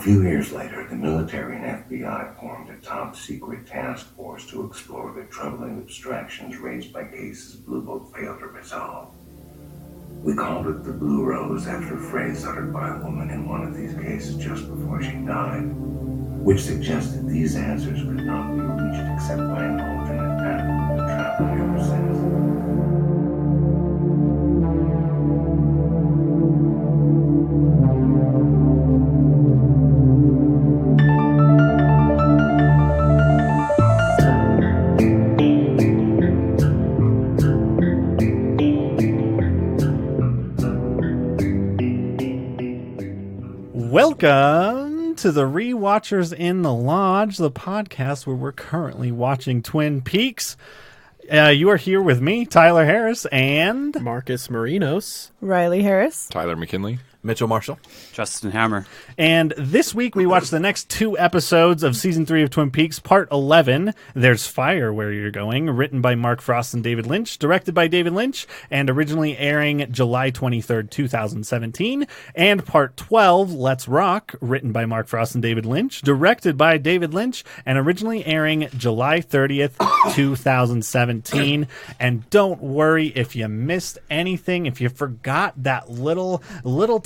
few years later, the military and FBI formed a top-secret task force to explore the troubling abstractions raised by cases Blue Book failed to resolve. We called it the Blue Rose after a phrase uttered by a woman in one of these cases just before she died, which suggested these answers could not be reached except by an alternate path that traveled ever since. Welcome to the Rewatchers in the Lodge, the podcast where we're currently watching Twin Peaks. You are here with me, Tyler Harris, and Marcus Marinos, Riley Harris, Tyler McKinley, Mitchell Marshall, Justin Hammer. And this week we watched the next 2 episodes of Season 3 of Twin Peaks, Part 11, There's Fire Where You're Going, written by Mark Frost and David Lynch, directed by David Lynch, and originally airing July 23rd, 2017. And Part 12, Let's Rock, written by Mark Frost and David Lynch, directed by David Lynch, and originally airing July 30th, 2017. And don't worry if you missed anything, if you forgot that little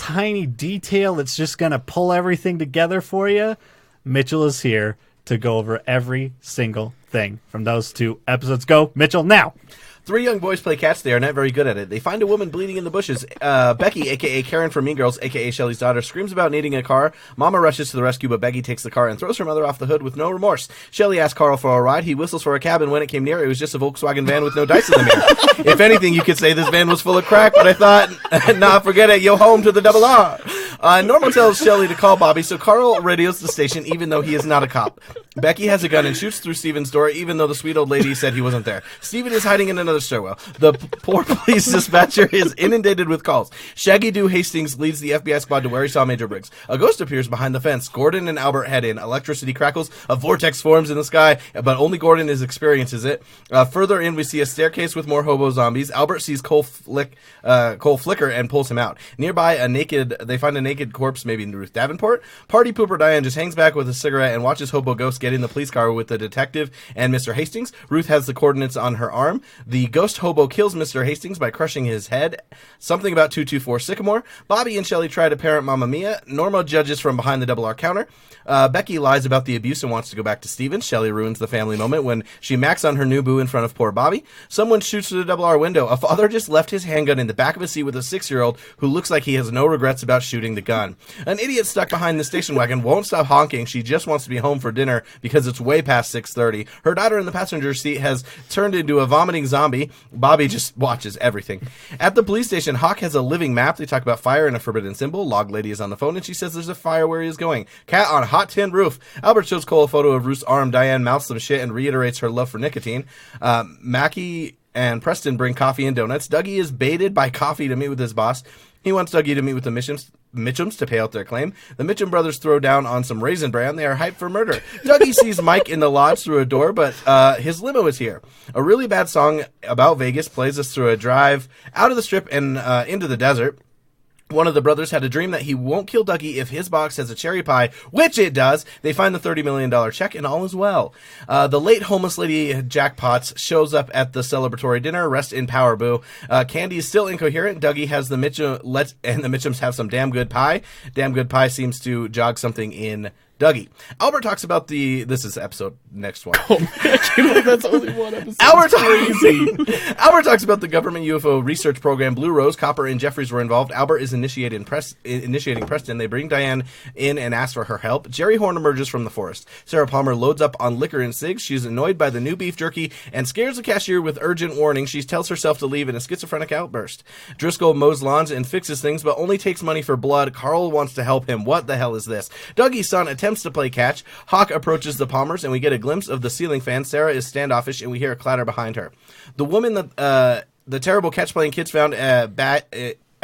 tiny detail that's just going to pull everything together for you. Mitchell is here to go over every single thing from those 2 episodes. Go, Mitchell, now. 3 young boys play catch. They are not very good at it. They find a woman bleeding in the bushes. Becky, a.k.a. Karen from Mean Girls, a.k.a. Shelley's daughter, screams about needing a car. Mama rushes to the rescue, but Becky takes the car and throws her mother off the hood with no remorse. Shelley asks Carl for a ride. He whistles for a cab, and when it came near, it was just a Volkswagen van with no dice in the mirror. If anything, you could say this van was full of crack, but I thought, nah, forget it. Yo home to the double R. Norma tells Shelley to call Bobby, so Carl radios the station, even though he is not a cop. Becky has a gun and shoots through Steven's door, even though the sweet old lady said he wasn't there. Steven is hiding in another stairwell. The poor police dispatcher is inundated with calls. Shaggy Doo Hastings leads the FBI squad to where he saw Major Briggs. A ghost appears behind the fence. Gordon and Albert head in. Electricity crackles. A vortex forms in the sky, but only Gordon experiences it. Further in, we see a staircase with more hobo zombies. Albert sees Cole flicker and pulls him out. Nearby, they find a naked corpse, maybe Ruth Davenport. Party pooper Diane just hangs back with a cigarette and watches hobo ghost get in the police car with the detective and Mr. Hastings. Ruth has the coordinates on her arm. The ghost hobo kills Mr. Hastings by crushing his head. Something about 224 Sycamore. Bobby and Shelley try to parent Mamma Mia. Norma judges from behind the double R counter. Becky lies about the abuse and wants to go back to Steven. Shelley ruins the family moment when she macks on her new boo in front of poor Bobby. Someone shoots through the double R window. A father just left his handgun in the back of a seat with a 6-year-old who looks like he has no regrets about shooting the gun. An idiot stuck behind the station wagon won't stop honking. She just wants to be home for dinner because it's way past 6:30. Her daughter in the passenger seat has turned into a vomiting zombie. Bobby just watches everything. At the police station, Hawk has a living map. They talk about fire and a forbidden symbol. Log Lady is on the phone and she says there's a fire where he is going. Cat on a hot tin roof. Albert shows Cole a photo of Ruth's arm. Diane mouths some shit and reiterates her love for nicotine. Mackie and Preston bring coffee and donuts. Dougie is baited by Coffee to meet with his boss. He wants Dougie to meet with the Mitchums to pay out their claim. The Mitchum brothers throw down on some Raisin Bran. They are hyped for murder. Dougie sees Mike in the lodge through a door, but his limo is here. A really bad song about Vegas plays us through a drive out of the strip and into the desert. One of the brothers had a dream that he won't kill Dougie if his box has a cherry pie, which it does. They find the $30 million check, and all is well. The late homeless lady Jackpots shows up at the celebratory dinner. Rest in power, boo. Candy is still incoherent. Dougie has the Mitchums have some damn good pie. Damn good pie seems to jog something in Dougie. Albert talks about this is episode next one. Oh, man, I can't believe that's only one episode. Albert talks about the government UFO research program. Blue Rose, Copper, and Jeffries were involved. Albert is initiating Preston. They bring Diane in and ask for her help. Jerry Horn emerges from the forest. Sarah Palmer loads up on liquor and cigs. She's annoyed by the new beef jerky and scares the cashier with urgent warning. She tells herself to leave in a schizophrenic outburst. Driscoll mows lawns and fixes things, but only takes money for blood. Carl wants to help him. What the hell is this? Dougie's son attempts to play catch. Hawk approaches the Palmers, and we get a glimpse of the ceiling fan. Sarah is standoffish, and we hear a clatter behind her. The woman that the terrible catch-playing kids found at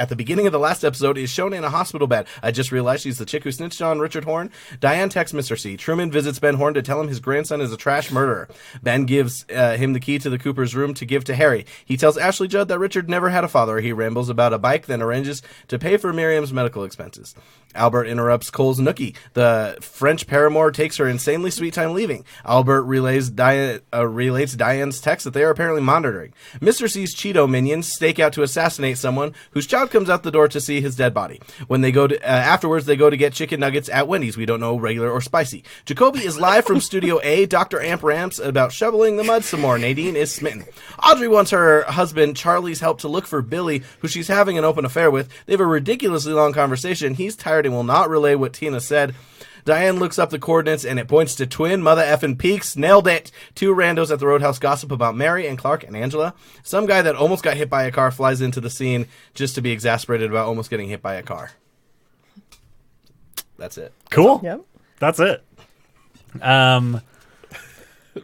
at the beginning of the last episode, is shown in a hospital bed. I just realized she's the chick who snitched on Richard Horn. Diane texts Mr. C. Truman visits Ben Horn to tell him his grandson is a trash murderer. Ben gives him the key to the Cooper's room to give to Harry. He tells Ashley Judd that Richard never had a father. He rambles about a bike, then arranges to pay for Miriam's medical expenses. Albert interrupts Cole's nookie. The French paramour takes her insanely sweet time leaving. Albert relates Diane's text that they are apparently monitoring. Mr. C's Cheeto minions stake out to assassinate someone whose child comes out the door to see his dead body. When they go to, afterwards, they go to get chicken nuggets at Wendy's. We don't know regular or spicy. Jacoby is live from Studio A. Dr. Amp ramps about shoveling the mud some more. Nadine is smitten. Audrey wants her husband Charlie's help to look for Billy, who she's having an open affair with. They have a ridiculously long conversation. He's tired and will not relay what Tina said. Diane looks up the coordinates and it points to twin mother effing peaks. Nailed it. Two randos at the Roadhouse gossip about Mary and Clark and Angela. Some guy that almost got hit by a car flies into the scene just to be exasperated about almost getting hit by a car. That's it. Cool. Yep. That's it. Man,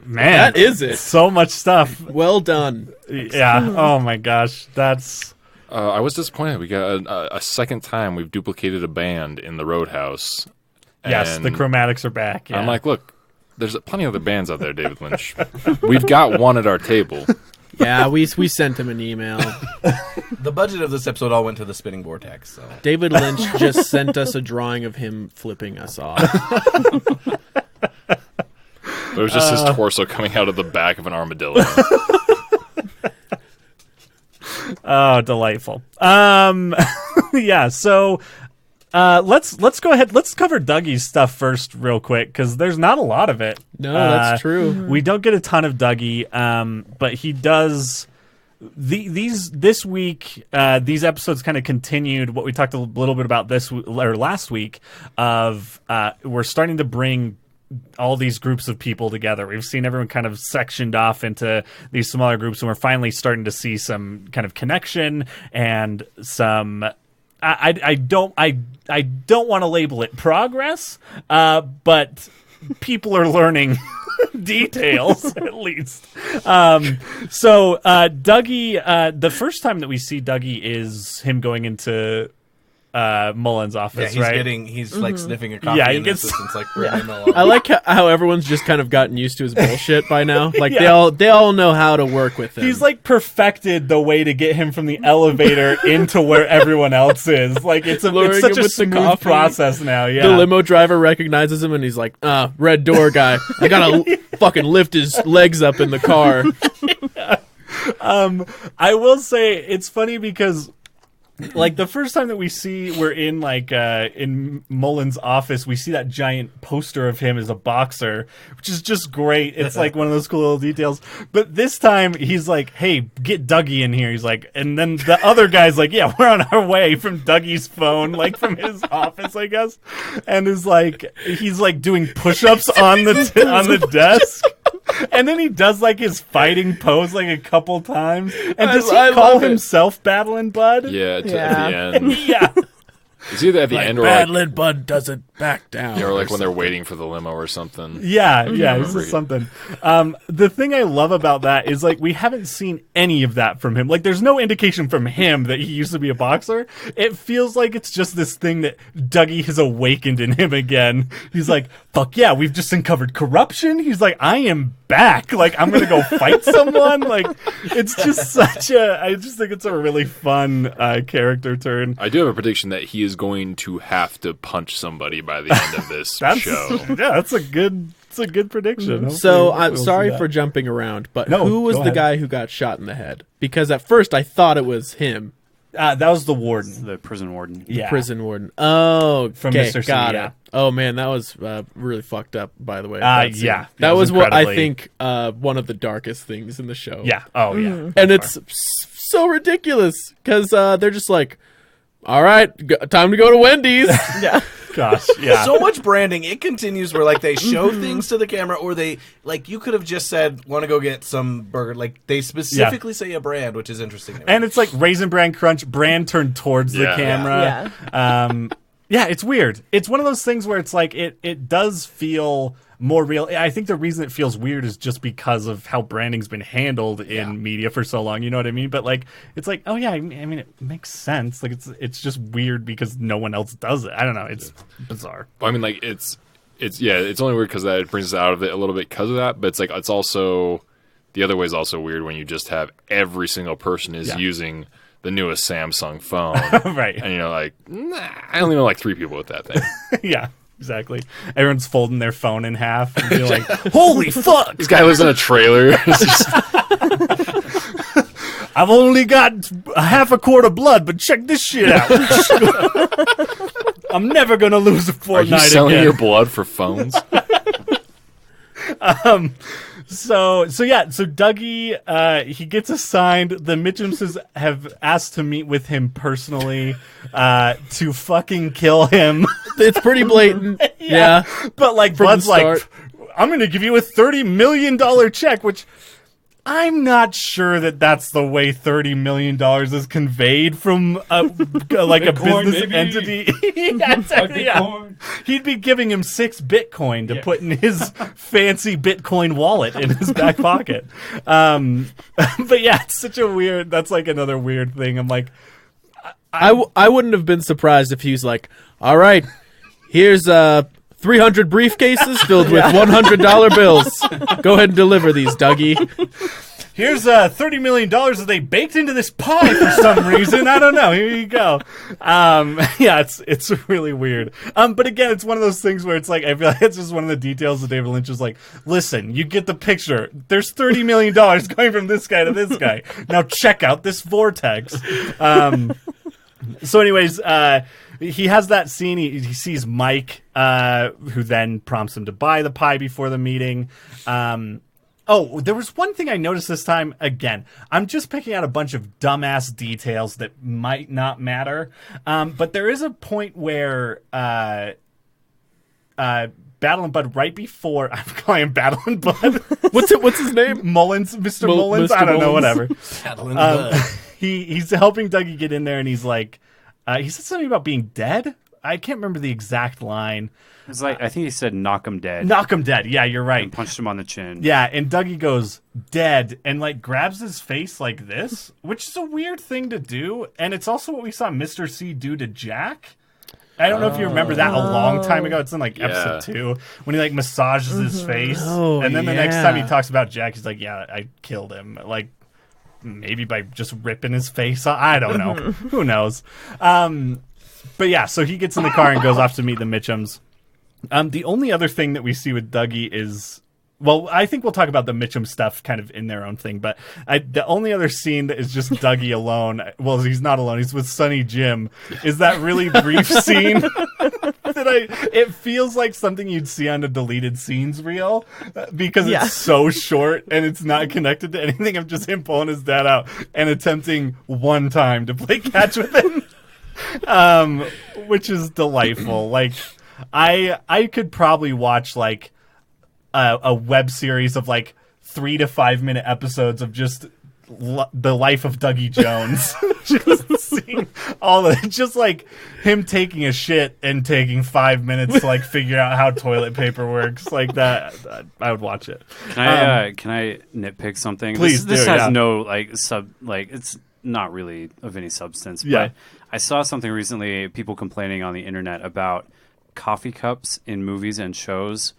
That is it. So much stuff. Well done. Yeah. Oh my gosh. That's I was disappointed. We got a second time we've duplicated a band in the Roadhouse. yes. And The Chromatics are back. Yeah. I'm like, look, there's plenty of other bands out there, David Lynch. We've got one at our table. Yeah, we sent him an email. The budget of this episode all went to the spinning vortex. So. David Lynch just sent us a drawing of him flipping us off. It was just his torso coming out of the back of an armadillo. Oh, delightful. Yeah. So, let's go ahead. Let's cover Dougie's stuff first, real quick, because there's not a lot of it. No, that's true. We don't get a ton of Dougie, but he does. This week, these episodes kind of continued what we talked a little bit about last week. Of we're starting to bring all these groups of people together. We've seen everyone kind of sectioned off into these smaller groups, and we're finally starting to see some kind of connection and some. I don't want to label it progress, but people are learning details at least. So Dougie, the first time that we see Dougie is him going into Mullen's office, Yeah, right? he's like sniffing a coffee. Yeah, he and gets- the assistant's like bringing him along. I like how everyone's just kind of gotten used to his bullshit by now. Like Yeah. they all know how to work with him. He's like perfected the way to get him from the elevator into where everyone else is. Like it's Luring such him a with the smooth coffee. process now. Yeah. The limo driver recognizes him and he's like, red door guy. I gotta fucking lift his legs up in the car. I will say it's funny because like the first time that we're in like in Mullen's office, we see that giant poster of him as a boxer, which is just great. It's like one of those cool little details. But this time he's like, "Hey, get Dougie in here." He's like, and then the other guy's like, "Yeah, we're on our way," from Dougie's phone, like from his office, I guess, and is like, he's like doing push-ups on the desk. And then he does like his fighting pose like a couple times. And does I he call love it. himself Battling Bud? Yeah, at the Yeah. end. Yeah. It's either at the end or like, Badland Bud doesn't back down. or like when they're waiting for the limo or something. Yeah, this remember. is something. The thing I love about that is like we haven't seen any of that from him. Like there's no indication from him that he used to be a boxer. It feels like it's just this thing that Dougie has awakened in him again. He's like, fuck yeah, we've just uncovered corruption. He's like, I am back. Like I'm gonna go fight someone. Like it's just I just think it's a really fun character turn. I do have a prediction that he is going to have to punch somebody by the end of this show. Yeah, that's a good prediction. So Hopefully I'm we'll see sorry that. for jumping around, but No, who was go the ahead. guy who got shot in the head? Because at first I thought it was him, that was the warden. The prison warden. Yeah. prison warden. Oh, From okay, Mr. C, got yeah. it. Oh man, that was really fucked up. By the way, Yeah. that was what I incredibly- think one of the darkest things in the show. Yeah. Oh, yeah. and it's so ridiculous because they're just like, "All right, time to go to Wendy's." Yeah. Gosh. Yeah. So much branding. It continues where like they show things to the camera, or they like you could have just said, "Want to go get some burger?" Like they specifically say a brand, which is interesting. To me. and it's like Raisin Bran Crunch brand turned towards the Yeah. camera. Yeah. Yeah, it's weird. It's one of those things where it's like it does feel more real. I think the reason it feels weird is just because of how branding's been handled in media for so long. You know what I mean? But like, it's like, oh yeah, I mean, it makes sense. Like, it's just weird because no one else does it. I don't know. It's bizarre. I mean, like it's only weird because that brings us out of it a little bit because of that. But it's like it's also the other way is also weird when you just have every single person is using the newest Samsung phone, right? And you're like, I only know like 3 people with that thing. Yeah. Exactly. Everyone's folding their phone in half and be like, holy fuck! This guy lives in a trailer. I've only got a half a quart of blood, but check this shit out. I'm never going to lose a Fortnite again. Are you selling your blood for phones? So Dougie, he gets assigned. The Mitchumses have asked to meet with him personally to fucking kill him. It's pretty blatant. Yeah. But like Bud's like, I'm going to give you a $30 million check, which I'm not sure that that's the way $30 million is conveyed from like Bitcoin, a business entity. Yeah. He'd be giving him 6 Bitcoin to put in his fancy Bitcoin wallet in his back pocket. But yeah, it's such a weird, that's like another weird thing. I'm like, I wouldn't have been surprised if he's like, all right, here's 300 briefcases filled with $100 bills. Go ahead and deliver these, Dougie. Here's $30 million that they baked into this pie for some reason. I don't know. Here you go. Yeah, it's really weird. But again, it's one of those things where it's like, I feel like it's just one of the details that David Lynch is like, listen, you get the picture. There's $30 million going from this guy to this guy. Now check out this vortex. So anyways, he has that scene. He sees Mike, who then prompts him to buy the pie before the meeting. Oh, there was one thing I noticed this time. Again, I'm just picking out a bunch of dumbass details that might not matter. But there is a point where Battle and Bud, right before, I'm calling him Battle and Bud. What's his name? Mullins, Mr. Mullins. Mr. I don't know, Mullins. whatever. Battle and Bud. He's helping Dougie get in there, and he's like, he said something about being dead. I can't remember the exact line. It's like, I think he said knock him dead. Knock him dead. Yeah, you're right. And punched him on the chin. Yeah, and Dougie goes, dead, and like grabs his face like this, which is a weird thing to do. And it's also what we saw Mr. C do to Jack. I don't know if you remember that a long time ago. It's in like episode 2 when he like massages his face. Oh, and then the next time he talks about Jack, he's like, yeah, I killed him. Like, maybe by just ripping his face off. I don't know. Who knows? But yeah, so he gets in the car and goes off to meet the Mitchums. The only other thing that we see with Dougie is, well, I think we'll talk about the Mitchum stuff kind of in their own thing, but the only other scene that is just Dougie alone, well, he's not alone, he's with Sonny Jim, is that really brief scene that it feels like something you'd see on a deleted scenes reel because it's so short and it's not connected to anything of just him pulling his dad out and attempting one time to play catch with him, which is delightful. Like, I could probably watch like a web series of like 3 to 5 minute episodes of just the life of Dougie Jones. Just seeing all the, just like him taking a shit and taking 5 minutes to like figure out how toilet paper works. Like that, I would watch it. Can I nitpick something? Please This do, has yeah. no it's not really of any substance. Yeah. But I saw something recently, people complaining on the internet about coffee cups in movies and shows,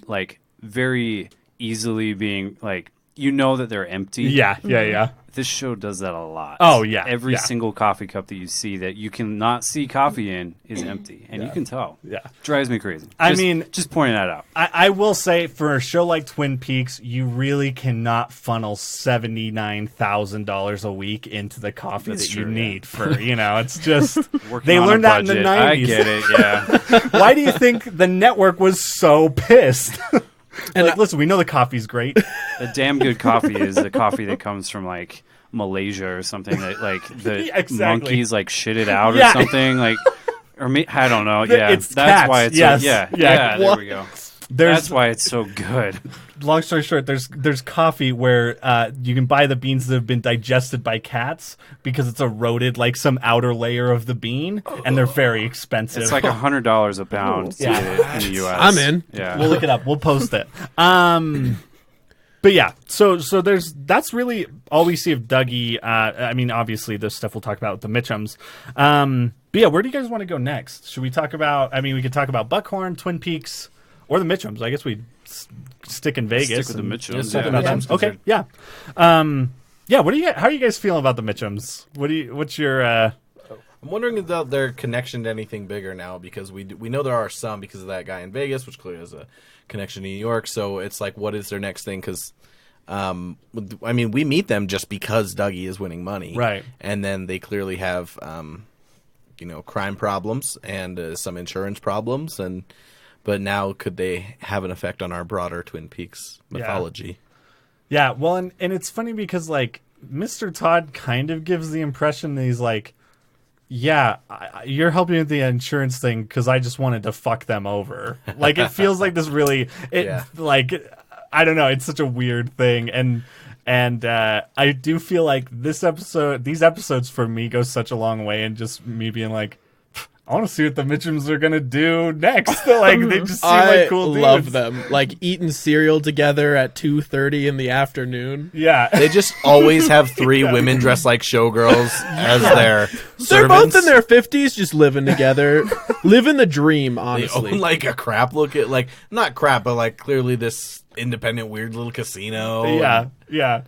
like very easily being like, you know that they're empty. Yeah. This show does that a lot. Oh, yeah, Every yeah. single coffee cup that you see that you cannot see coffee in is empty, and you can tell. Yeah. Drives me crazy. I mean, just pointing that out. I will say, for a show like Twin Peaks, you really cannot funnel $79,000 a week into the coffee That's that true, you yeah. need for, it's just, Working they on a learned that in the budget. 90s. I get it, yeah. Why do you think the network was so pissed? And like, listen, we know the coffee's great. The damn good coffee is the coffee that comes from like Malaysia or something that like the Exactly. monkeys like shit it out Yeah. or something like, or me, I don't know. Yeah, It's that's cats. why it's Yes. yeah. Yeah. There What? we go. That's why it's so good. Long story short, there's coffee where you can buy the beans that have been digested by cats because it's eroded like some outer layer of the bean, and they're very expensive. It's like $100 a pound to get it in the U.S. I'm in. Yeah. We'll look it up. We'll post it. But yeah, so that's really all we see of Dougie. I mean, obviously, this stuff we'll talk about with the Mitchums. But yeah, where do you guys want to go next? Should we talk about? I mean, we could talk about Buckhorn, Twin Peaks, or the Mitchums. I guess we'd stick in Vegas. Stick with the Mitchums. Talk about them. Okay, yeah, yeah. How are you guys feeling about the Mitchums? What's your? I'm wondering about their connection to anything bigger now, because we know there are some because of that guy in Vegas, which clearly has a connection to New York. So it's like, what is their next thing? Because I mean, we meet them just because Dougie is winning money, Right? And then they clearly have crime problems and some insurance problems, but now could they have an effect on our broader Twin Peaks mythology? Yeah. Well, and it's funny because like Mr. Todd kind of gives the impression that he's like, yeah, you're helping with the insurance thing because I just wanted to fuck them over. Like, it feels like this really, like, I don't know. It's such a weird thing. And I do feel like these episodes for me go such a long way in just me being like, I want to see what the Mitchums are going to do next. Like, they just seem like cool dudes. I love them. Like, eating cereal together at 2:30 in the afternoon. Yeah. They just always have three women dressed like showgirls as their servants. They're both in their 50s, just living together. Living the dream, honestly. They own, like, a crap looking, like, not crap, but, like, clearly this independent, weird little casino. Yeah, yeah.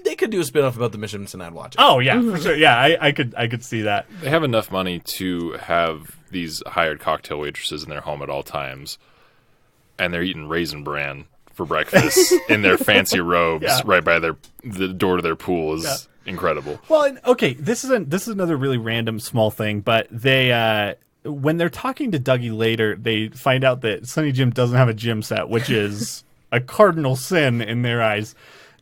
They could do a spin-off about the Mitchums and I'd watch it. Oh, yeah, for sure. Yeah, I could see that. They have enough money to have these hired cocktail waitresses in their home at all times, and they're eating Raisin Bran for breakfast in their fancy robes right by the door to their pool is incredible. Well, and, okay, this is another really random small thing, but they when they're talking to Dougie later, they find out that Sonny Jim doesn't have a gym set, which is a cardinal sin in their eyes.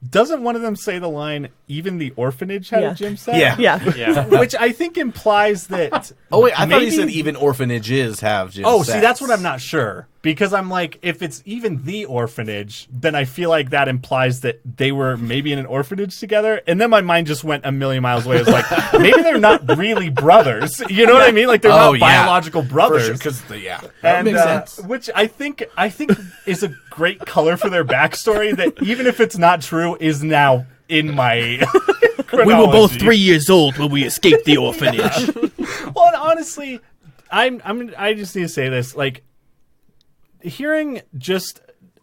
Doesn't one of them say the line, even the orphanage had a gym set? Yeah. Which I think implies that... Oh, wait, I thought he said even orphanages have gym sets. See, that's what I'm not sure. Because I'm like, if it's even the orphanage, then I feel like that implies that they were maybe in an orphanage together. And then my mind just went a million miles away. It was like, maybe they're not really brothers. You know what I mean? Like, they're not biological brothers. For sure, that makes sense. Which I think is a great color for their backstory that even if it's not true, is now in my chronology. We were both 3 years old when we escaped the orphanage. Well, and honestly, I just need to say this, like, hearing just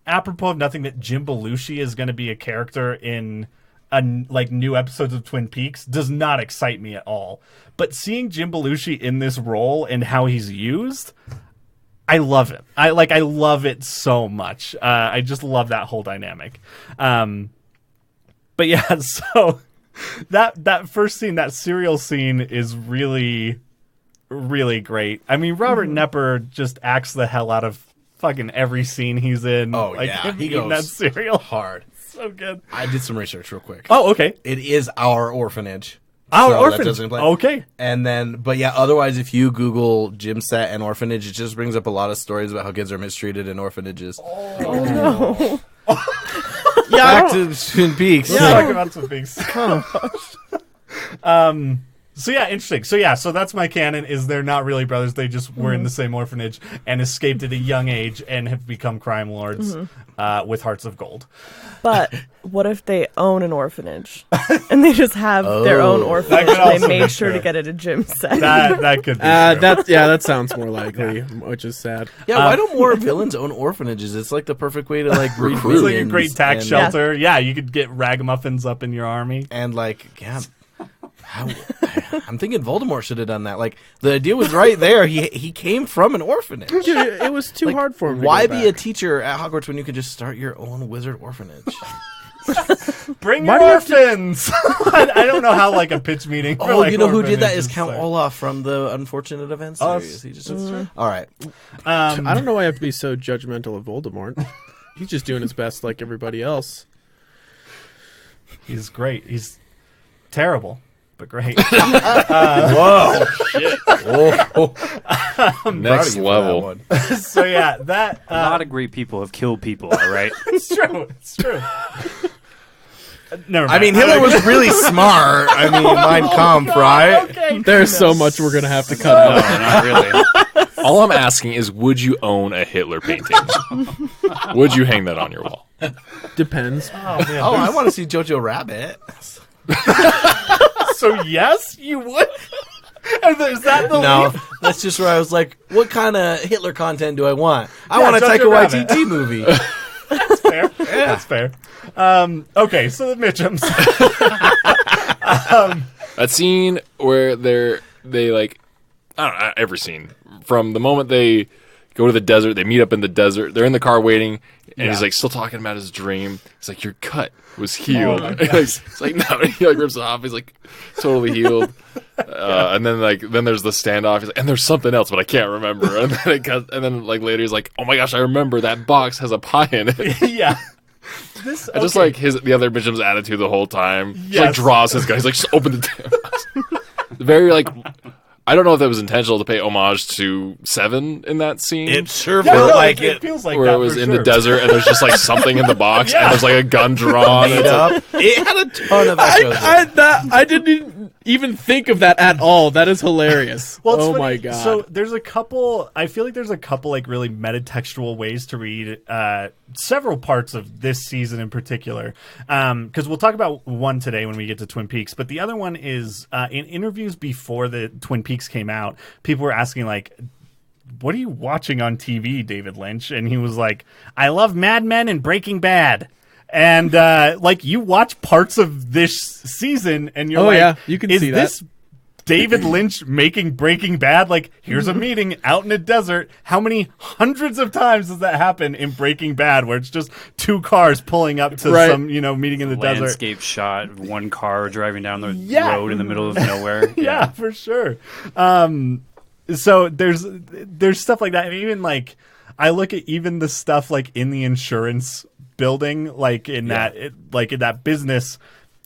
apropos of nothing that Jim Belushi is going to be a character in new episodes of Twin Peaks does not excite me at all. But seeing Jim Belushi in this role and how he's used, I love it. I love it so much. I just love that whole dynamic. But yeah, so that first scene, that cereal scene, is really, really great. I mean, Robert Knepper just acts the hell out of fucking every scene he's in. Oh, yeah. He goes that cereal hard. So good. I did some research real quick. Oh, okay. It is our orphanage. Our orphanage. Okay. And then, but yeah, otherwise, if you Google gym set and orphanage, it just brings up a lot of stories about how kids are mistreated in orphanages. Oh, no. Back to Twin Peaks. Let's talk about Twin Peaks. So yeah, interesting. So that's my canon, is they're not really brothers. They just were in the same orphanage and escaped at a young age and have become crime lords with hearts of gold. But what if they own an orphanage and they just have their own orphanage and they made sure to get it a gym set? That could be true. That sounds more likely, which is sad. Yeah, why don't more villains own orphanages? It's like the perfect way to like breed It's villains. like a great tax shelter. Yeah, you could get ragamuffins up in your army. And like, I'm thinking Voldemort should have done that. Like, the idea was right there. He came from an orphanage. Dude, it was too hard for him. Why be a teacher at Hogwarts when you could just start your own wizard orphanage? Bring your orphans. I don't know how like a pitch meeting. Oh, like, you know who did that is Count Olaf from the Unfortunate Events series. He just all right. I don't know why I have to be so judgmental of Voldemort. He's just doing his best like everybody else. He's great. He's terrible, but great. Whoa! Shit. Next level. So yeah, that A lot of great people have killed people. All right. it's true. It's true. Never mind. I mean, Hitler was really smart. I mean, Mein Kampf, right? Okay. There's so much we're gonna have to cut No, out. not really. All I'm asking is, would you own a Hitler painting? Would you hang that on your wall? Depends. Oh, I want to see Jojo Rabbit. So yes, you would. Is that the No, leap? that's just where I was like, what kind of Hitler content do I want? I Yeah, want a Jojo Taika Rabbit. Waititi movie. That's fair. That's fair. Okay, so the Mitchums. That scene where they like, I don't know, every scene from the moment they go to the desert, they meet up in the desert, they're in the car waiting, and he's like still talking about his dream. He's like, your cut was healed. It's like, no, he like rips it off. He's like totally healed. And then then there's the standoff. He's like, and there's something else, but I can't remember. And then and then like later he's like, oh my gosh, I remember that box has a pie in it. Yeah. I just like the other Mitchum's attitude the whole time. He Yes. like draws his guy. He's like, just open the damn. Very like, I don't know if that was intentional to pay homage to Seven in that scene. It sure Yeah, felt no, like it it. feels like where that it was for in sure. the desert and there's just like something in the box Yeah. and there's like a gun drawn. Made It's like- up. It had a ton of echoes. I didn't even think of that at all. That is hilarious. Well, it's Oh funny. my god. So there's a couple. I feel like there's a couple like really metatextual ways to read several parts of this season in particular. Because we'll talk about one today when we get to Twin Peaks, but the other one is in interviews before the Twin Peaks came out. People were asking like, "What are you watching on TV, David Lynch?" And he was like, "I love Mad Men and Breaking Bad." And like you watch parts of this season, and you're Oh, like, yeah, you can is see that. this David Lynch making Breaking Bad? Like, here's a meeting out in a desert. How many hundreds of times does that happen in Breaking Bad, where it's just two cars pulling up to Right. some meeting in the desert? Landscape shot of one car driving down the Yeah. road in the middle of nowhere. Yeah, for sure. So there's stuff like that. And even like I look at even the stuff like in the insurance building, like in that business,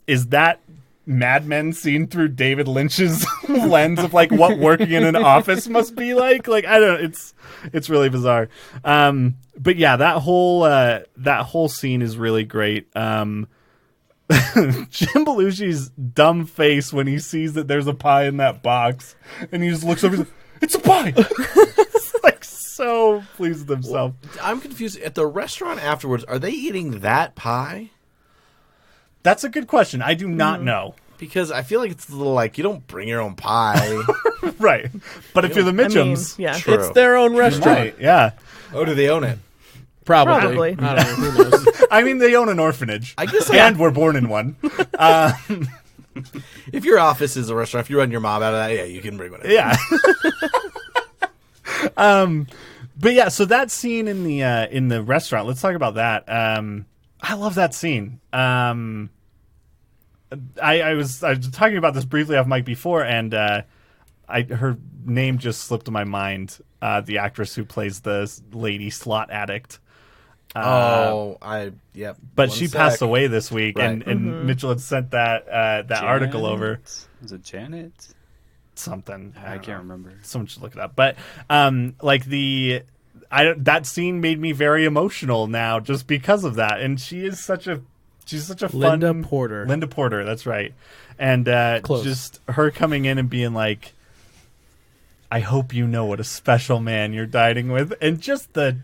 is that Mad Men seen through David Lynch's lens of like what working in an office must be like? Like I don't know, it's really bizarre. But yeah, that whole scene is really great. Jim Belushi's dumb face when he sees that there's a pie in that box, and he just looks over. And says, it's a pie. It's like so pleased with himself. I'm confused. At the restaurant afterwards, are they eating that pie? That's a good question. I do not know. Because I feel like it's a little like you don't bring your own pie. Right, but if you're the Mitchums, yeah. True. it's their own restaurant. right? Yeah. Oh, do they own it? Probably. Probably. I don't know. Who knows? I mean, they own an orphanage. I guess and were born in one. if your office is a restaurant, if you run your mom out of that, yeah, you can bring whatever. Yeah. But yeah, so that scene in the restaurant, let's talk about that. I love that scene. I was talking about this briefly off mic before, and her name just slipped to my mind. The actress who plays the lady slot addict. Yep. But One she sec. passed away this week, Right. and Mitchell had sent that article over. Was it Janet? Something. I don't can't know. remember. Someone should look it up. But that scene made me very emotional now just because of that. And she's such a fun Linda Porter. Linda Porter, that's right. And Close. just her coming in and being like, I hope you know what a special man you're dining with, and just the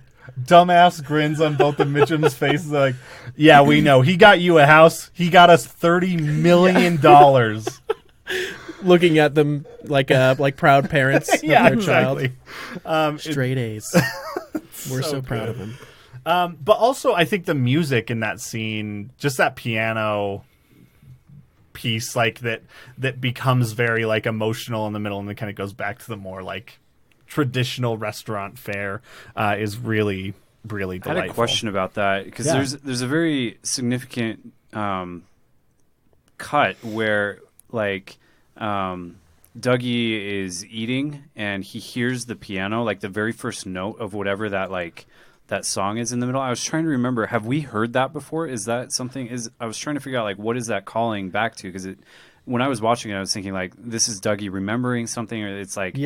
dumbass grins on both the Mitchums' faces, like, yeah, we know. He got you a house. He got us $30 million. Looking at them like proud parents of Yeah, their exactly. child. Straight A's. We're so proud of him. But also, I think the music in that scene, just that piano piece, like that becomes very like emotional in the middle, and then kind of goes back to the more like traditional restaurant fare, is really, really delightful. I had a question about that because Yeah. there's a very significant cut where like Dougie is eating and he hears the piano, like the very first note of whatever that song is in the middle. I was trying to remember, have we heard that before? Is that something? I was trying to figure out like what is that calling back to, because when I was watching it, I was thinking like, this is Dougie remembering something, or it's like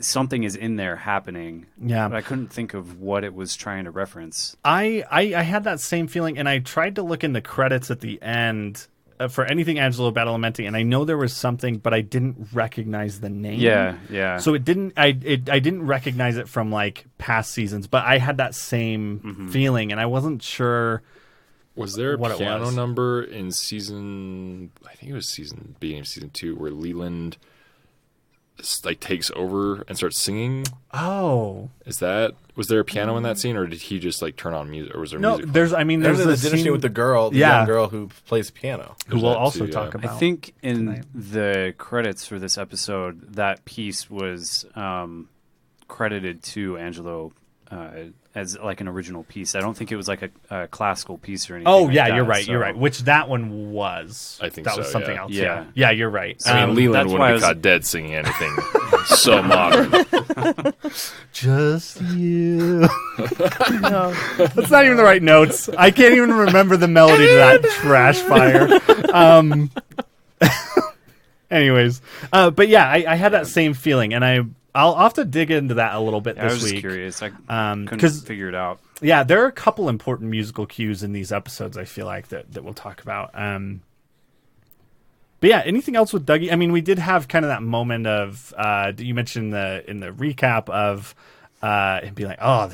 something is in there happening. Yeah. But I couldn't think of what it was trying to reference. I had that same feeling, and I tried to look in the credits at the end for anything Angelo Badalamenti, and I know there was something, but I didn't recognize the name. Yeah. So it didn't. I didn't recognize it from like past seasons, but I had that same feeling, and I wasn't sure. Was there a what piano it was. number in season? I think it was beginning of season 2, where Leland like takes over and starts singing. Oh, Was there a piano in that scene, or did he just like turn on music, or was there no. music? There's There's a the dinner scene scene with the girl, the Yeah. young girl who plays piano. who we'll that also too, talk yeah. about. I think in tonight. the credits for this episode, that piece was credited to Angelo as like an original piece. I don't think it was like a classical piece or anything. Oh like yeah, that, you're right. so- You're right. Which that one was. I think that so, was something yeah. else. Yeah. Yeah, you're right. I mean, Leland that's wouldn't why I be was- caught dead singing anything so modern. Just you. No. That's not even the right notes. I can't even remember the melody to that trash fire. Anyways, but yeah, I had that same feeling, and I'll have to dig into that a little bit Yeah, I this was week. just curious. I 'cause- couldn't figure it out. Yeah, there are a couple important musical cues in these episodes. I feel like that we'll talk about. But yeah, anything else with Dougie? I mean, we did have kind of that moment of you mentioned in the recap of him being like, "Oh,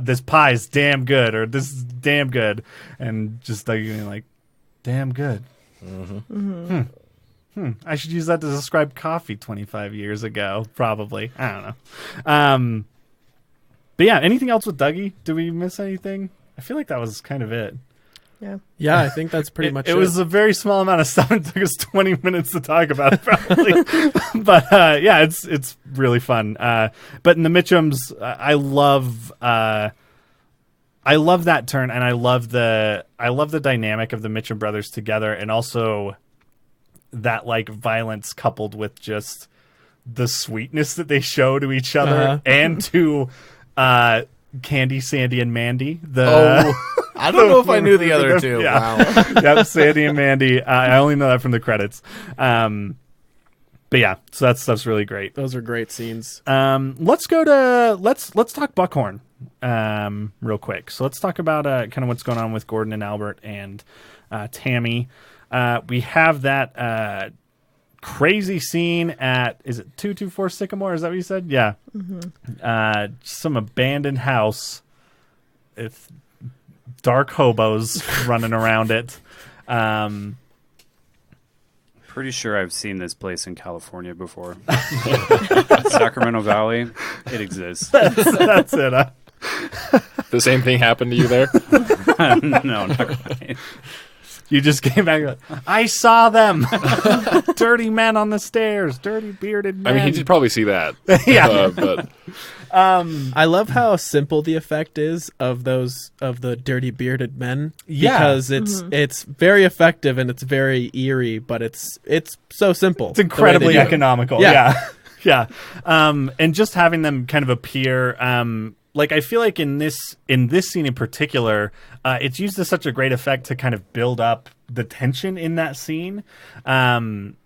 this pie is damn good," or "This is damn good," and just Dougie being like, "Damn good." I should use that to describe coffee 25 years ago, probably. I don't know. But yeah, anything else with Dougie? Did we miss anything? I feel like that was kind of it. Yeah. Yeah, I think that's pretty much it. It was a very small amount of stuff. It took us 20 minutes to talk about it, probably. But yeah, it's really fun. But in the Mitchums, I love that turn, and I love the dynamic of the Mitchum brothers together, and also that like violence coupled with just the sweetness that they show to each other and to Candy, Sandy, and Mandy. I don't know if I knew the other two. Yeah. Wow. Yep, Sandy and Mandy. I only know that from the credits. But yeah, so that stuff's really great. Those are great scenes. Let's talk Buckhorn real quick. So let's talk about kind of what's going on with Gordon and Albert and Tammy. We have that crazy scene at, is it 224 Sycamore? Is that what you said? Yeah. Some abandoned house with dark hobos running around it. Pretty sure I've seen this place in California before. Sacramento Valley, it exists. That's it. The same thing happened to you there? No, not quite. You just came back. Like, I saw them. Dirty men on the stairs. Dirty bearded men. I mean, he did probably see that. Yeah. But I love how simple the effect is of the dirty bearded men. Yeah. Because it's very effective and it's very eerie, but it's so simple. It's incredibly the way they do it. economical. Yeah. Yeah. And just having them kind of appear, like I feel like in this scene in particular, it's used to such a great effect to kind of build up the tension in that scene. And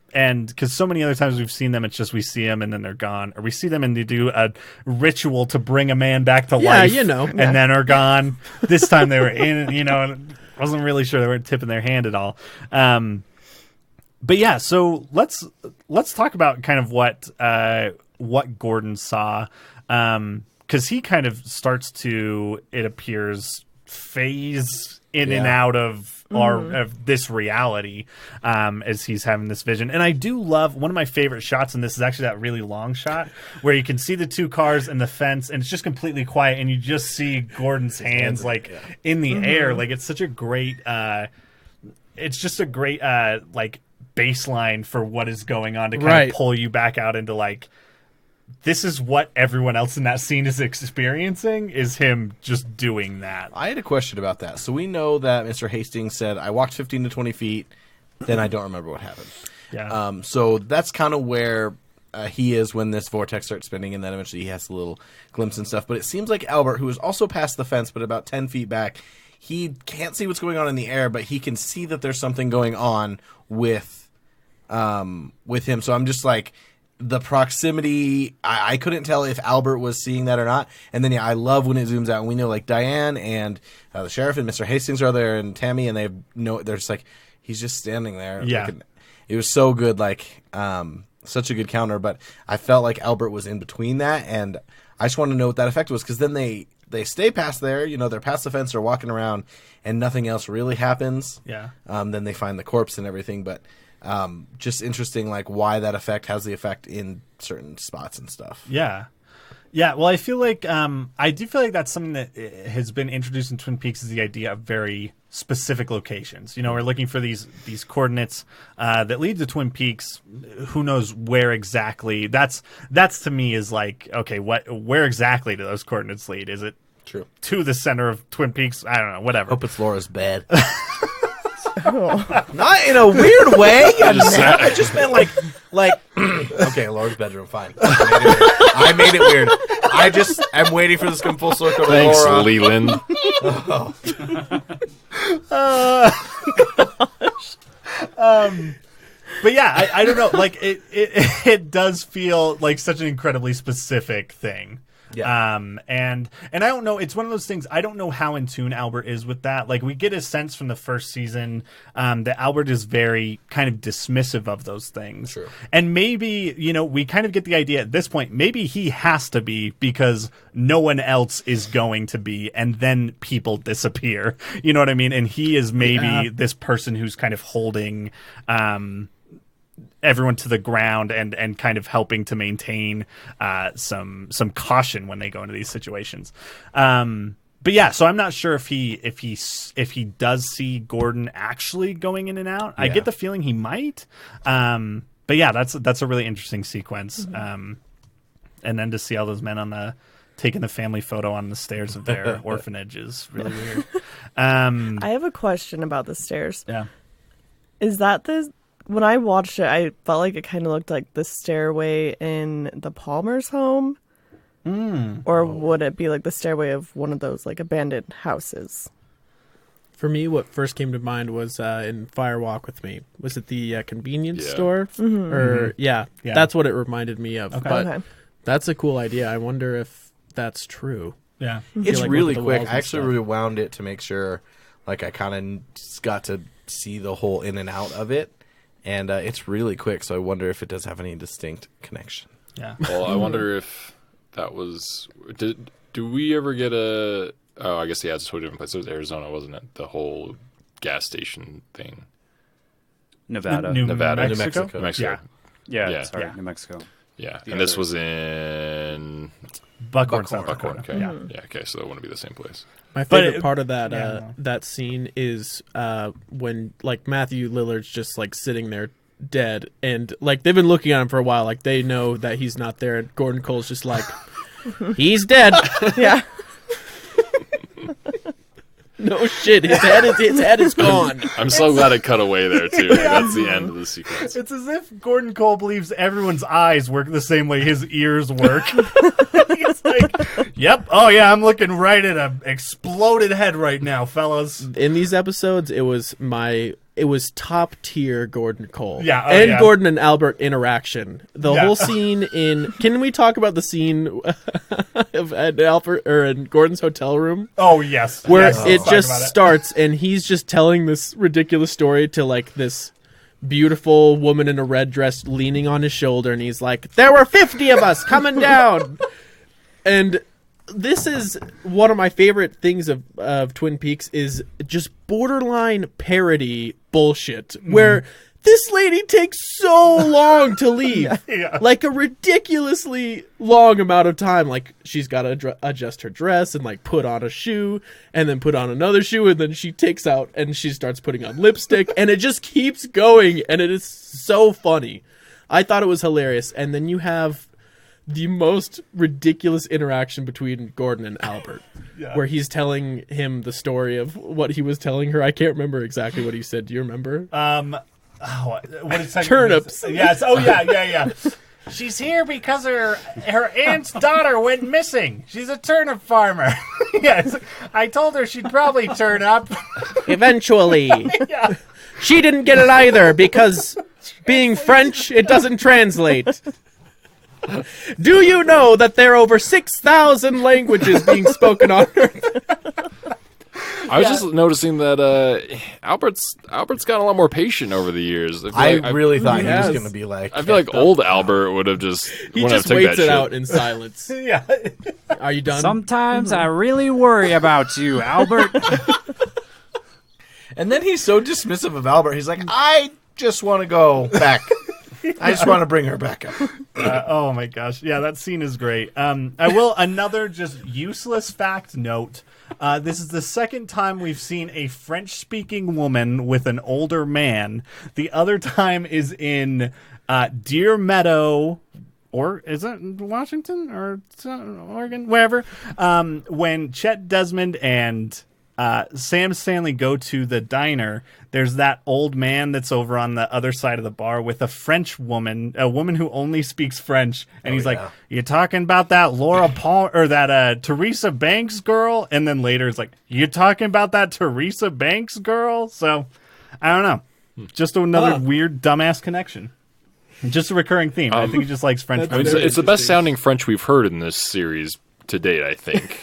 because so many other times we've seen them, it's just we see them and then they're gone, or we see them and they do a ritual to bring a man back to life, and then are gone. This time they were in, and wasn't really sure, they weren't tipping their hand at all. But yeah, so let's talk about kind of what Gordon saw, because he kind of starts to, it appears, phase in and out of of this reality as he's having this vision. And I do love, one of my favorite shots in this is actually that really long shot where you can see the two cars and the fence and it's just completely quiet and you just see Gordon's hands like in the air. Like it's such a great it's just a great like baseline for what is going on to kind of pull you back out into like, this is what everyone else in that scene is experiencing, is him just doing that. I had a question about that. So we know that Mr. Hastings said, I walked 15 to 20 feet, then I don't remember what happened. Yeah. So that's kind of where he is when this vortex starts spinning, and then eventually he has a little glimpse and stuff. But it seems like Albert, who is also past the fence, but about 10 feet back, he can't see what's going on in the air, but he can see that there's something going on with with him. So I'm just like, the proximity, I couldn't tell if Albert was seeing that or not. And then, I love when it zooms out and we know, like, Diane and the sheriff and Mr. Hastings are there and Tammy, and they're just like, he's just standing there. Yeah. Like, it was so good, like, such a good counter. But I felt like Albert was in between that, and I just want to know what that effect was, because then they stay past there, they're past the fence, they're walking around, and nothing else really happens. Yeah. Then they find the corpse and everything, but just interesting, like, why that effect has the effect in certain spots and stuff. Yeah. Yeah, well, I feel like I do feel like that's something that has been introduced in Twin Peaks, is the idea of very specific locations. We're looking for these coordinates that lead to Twin Peaks. Who knows where exactly? That's to me is like, okay, where exactly do those coordinates lead? Is it True to the center of Twin Peaks? I don't know. Whatever. Hope it's Laura's bed. Not in a weird way. I just meant like okay, Laura's bedroom. Fine. I made it weird. I'm waiting for this to come full circle. Thanks, Laura. Leland. But yeah, I don't know. Like it does feel like such an incredibly specific thing. Yeah. And I don't know. It's one of those things. I don't know how in tune Albert is with that. Like, we get a sense from the first season that Albert is very kind of dismissive of those things. True. And maybe, we kind of get the idea at this point, maybe he has to be because no one else is going to be, and then people disappear. You know what I mean? And he is maybe this person who's kind of holding everyone to the ground and kind of helping to maintain some caution when they go into these situations. But yeah, so I'm not sure if he does see Gordon actually going in and out. I get the feeling he might. But yeah, that's a really interesting sequence. And then to see all those men taking the family photo on the stairs of their orphanage is really weird. I have a question about the stairs. Yeah. Is that when I watched it, I felt like it kind of looked like the stairway in the Palmer's home. Or would it be like the stairway of one of those like abandoned houses? For me, what first came to mind was in Fire Walk with Me. Was it the convenience Yeah. store? Mm-hmm. Or Yeah. that's what it reminded me of. Okay. But Okay. that's a cool idea. I wonder if that's true. Yeah. It's like really with the quick. walls I and actually stuff. rewound it to make sure, like, I kind of got to see the whole in and out of it, and it's really quick. So I wonder if it does have any distinct connection. Yeah. Well, I wonder if that was. Do we ever get a? Oh, I guess it's a totally different place. It was Arizona, wasn't it? The whole gas station thing. Nevada. Nevada. New Mexico. New Mexico. Yeah. Yeah, sorry, Yeah. New Mexico. Yeah, The and this other- was in Buckhorn, South Buckhorn. Dakota. Okay. Yeah. Okay. So that wouldn't be the same place. My But favorite part of that yeah. that scene is when like Matthew Lillard's just like sitting there dead, and like they've been looking at him for a while, like they know that he's not there, and Gordon Cole's just like, he's dead. Yeah. No shit, his head is gone. I'm so glad it cut away there too. That's the end of the sequence. It's as if Gordon Cole believes everyone's eyes work the same way his ears work. He's like, yep, oh yeah, I'm looking right at an exploded head right now, fellas. In these episodes, it was top tier Gordon Cole. Yeah, oh, and yeah. Gordon and Albert interaction. The Yeah. whole scene in. Can we talk about the scene of at Albert or in Gordon's hotel room Oh yes, where yes, it let's talk just about it. starts and he's just telling this ridiculous story to like this beautiful woman in a red dress leaning on his shoulder, and he's like, "There were 50 of us coming down," and. This is one of my favorite things of Twin Peaks is just borderline parody bullshit where this lady takes so long to leave. Yeah. Like a ridiculously long amount of time. Like she's got to adjust her dress and like put on a shoe and then put on another shoe, and then she takes out and she starts putting on lipstick, and it just keeps going, and it is so funny. I thought it was hilarious. And then you have the most ridiculous interaction between Gordon and Albert, where he's telling him the story of what he was telling her. I can't remember exactly what he said. Do you remember? What is that? Turnips. Yes. Oh yeah. She's here because her aunt's daughter went missing. She's a turnip farmer. Yes, I told her she'd probably turn up. Eventually. Yeah. She didn't get it either because Being French, it doesn't translate. Do you know that there are over 6,000 languages being spoken on Earth? I was just noticing that Albert's gotten a lot more patient over the years. I really thought he was has. going to be like. I feel like old Albert would have just He wouldn't just have took waits that it shit. out in silence. Yeah. Are you done? Sometimes I really worry about you, Albert. And then he's so dismissive of Albert. He's like, I just want to go back. I just want to bring her back up. Oh my gosh. Yeah, that scene is great. I will another just useless fact note. This is the second time we've seen a French-speaking woman with an older man. The other time is in Deer Meadow, or is it Washington or Oregon, wherever? When Chet Desmond and Sam Stanley go to the diner, there's that old man that's over on the other side of the bar with a French woman, a woman who only speaks French, and he's like, "You talking about that Laura Palmer or that Teresa Banks girl?" And then later it's like, "You talking about that Teresa Banks girl?" So I don't know, just another weird dumbass connection. Just a recurring theme. I think he just likes French. I mean, it's the best sounding French we've heard in this series to date, I think.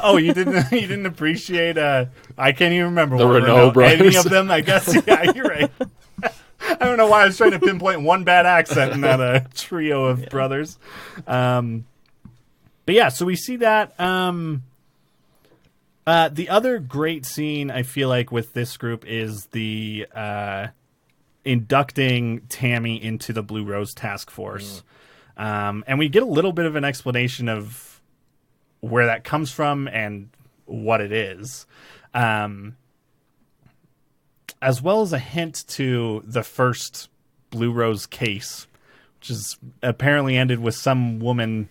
Oh, you didn't appreciate I can't even remember The what Renault brothers. any of them, I guess. Yeah, you're right. I don't know why I was trying to pinpoint one bad accent in that trio of brothers. But yeah, so we see that the other great scene I feel like with this group is the inducting Tammy into the Blue Rose Task Force. And we get a little bit of an explanation of where that comes from and what it is, as well as a hint to the first Blue Rose case, which is apparently ended with some woman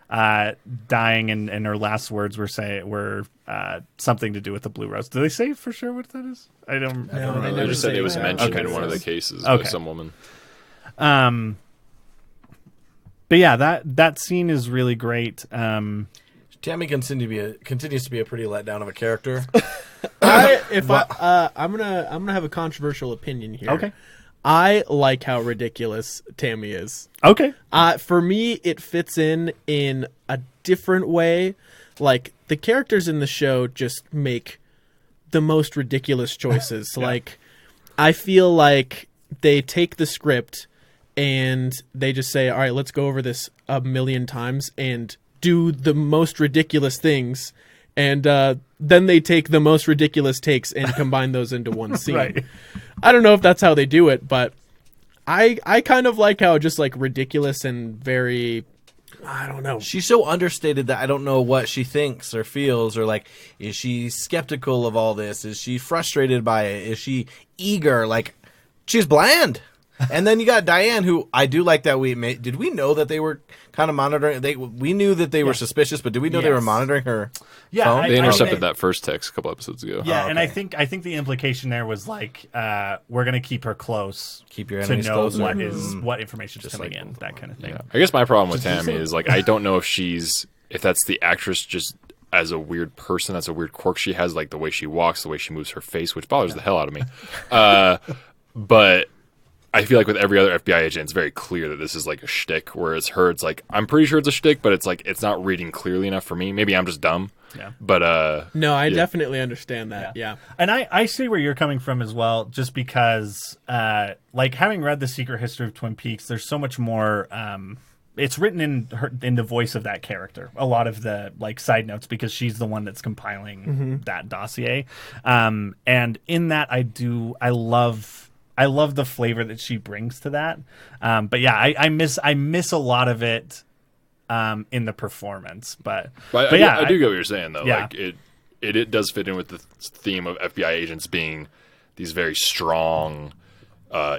dying, and her last words were something to do with the Blue Rose. Do they say for sure what that is? I don't They never just said say it was that. mentioned Okay. in one of the cases by Okay. some woman. But yeah, that scene is really great. Tammy continues to be a pretty letdown of a character. I'm gonna have a controversial opinion here. Okay. I like how ridiculous Tammy is. Okay. For me, it fits in a different way. Like, the characters in the show just make the most ridiculous choices. Like, I feel like they take the script and they just say, all right, let's go over this a million times and do the most ridiculous things. And then they take the most ridiculous takes and combine those into one scene. Right. I don't know if that's how they do it, but I kind of like how just like ridiculous and very, I don't know. She's so understated that I don't know what she thinks or feels, or like, is she skeptical of all this? Is she frustrated by it? Is she eager? Like, she's bland. And then you got Diane, who I do like that did we know that they were kind of monitoring? We knew that they were suspicious, but did we know they were Yes. monitoring her Yeah, phone? They intercepted think- that first text a couple episodes ago. Yeah, and I okay. think the implication there was like we're gonna keep her close, Keep your to enemies know closer. what information is coming like- in, that kind of thing. Yeah. I guess my problem with Tammy is like I don't know if that's the actress just as a weird person, that's a weird quirk she has, like the way she walks, the way she moves her face, which bothers the hell out of me. But I feel like with every other FBI agent, it's very clear that this is like a shtick. Whereas her, it's like I'm pretty sure it's a shtick, but it's like it's not reading clearly enough for me. Maybe I'm just dumb. Yeah. But No, I definitely understand that. Yeah. And I see where you're coming from as well, just because, like, having read The Secret History of Twin Peaks, there's so much more. It's written in the voice of that character. A lot of the like side notes, because she's the one that's compiling that dossier. And in that, I love the flavor that she brings to that. But yeah, I miss a lot of it in the performance. But yeah, I do get what you're saying though. Yeah. Like it does fit in with the theme of FBI agents being these very strong,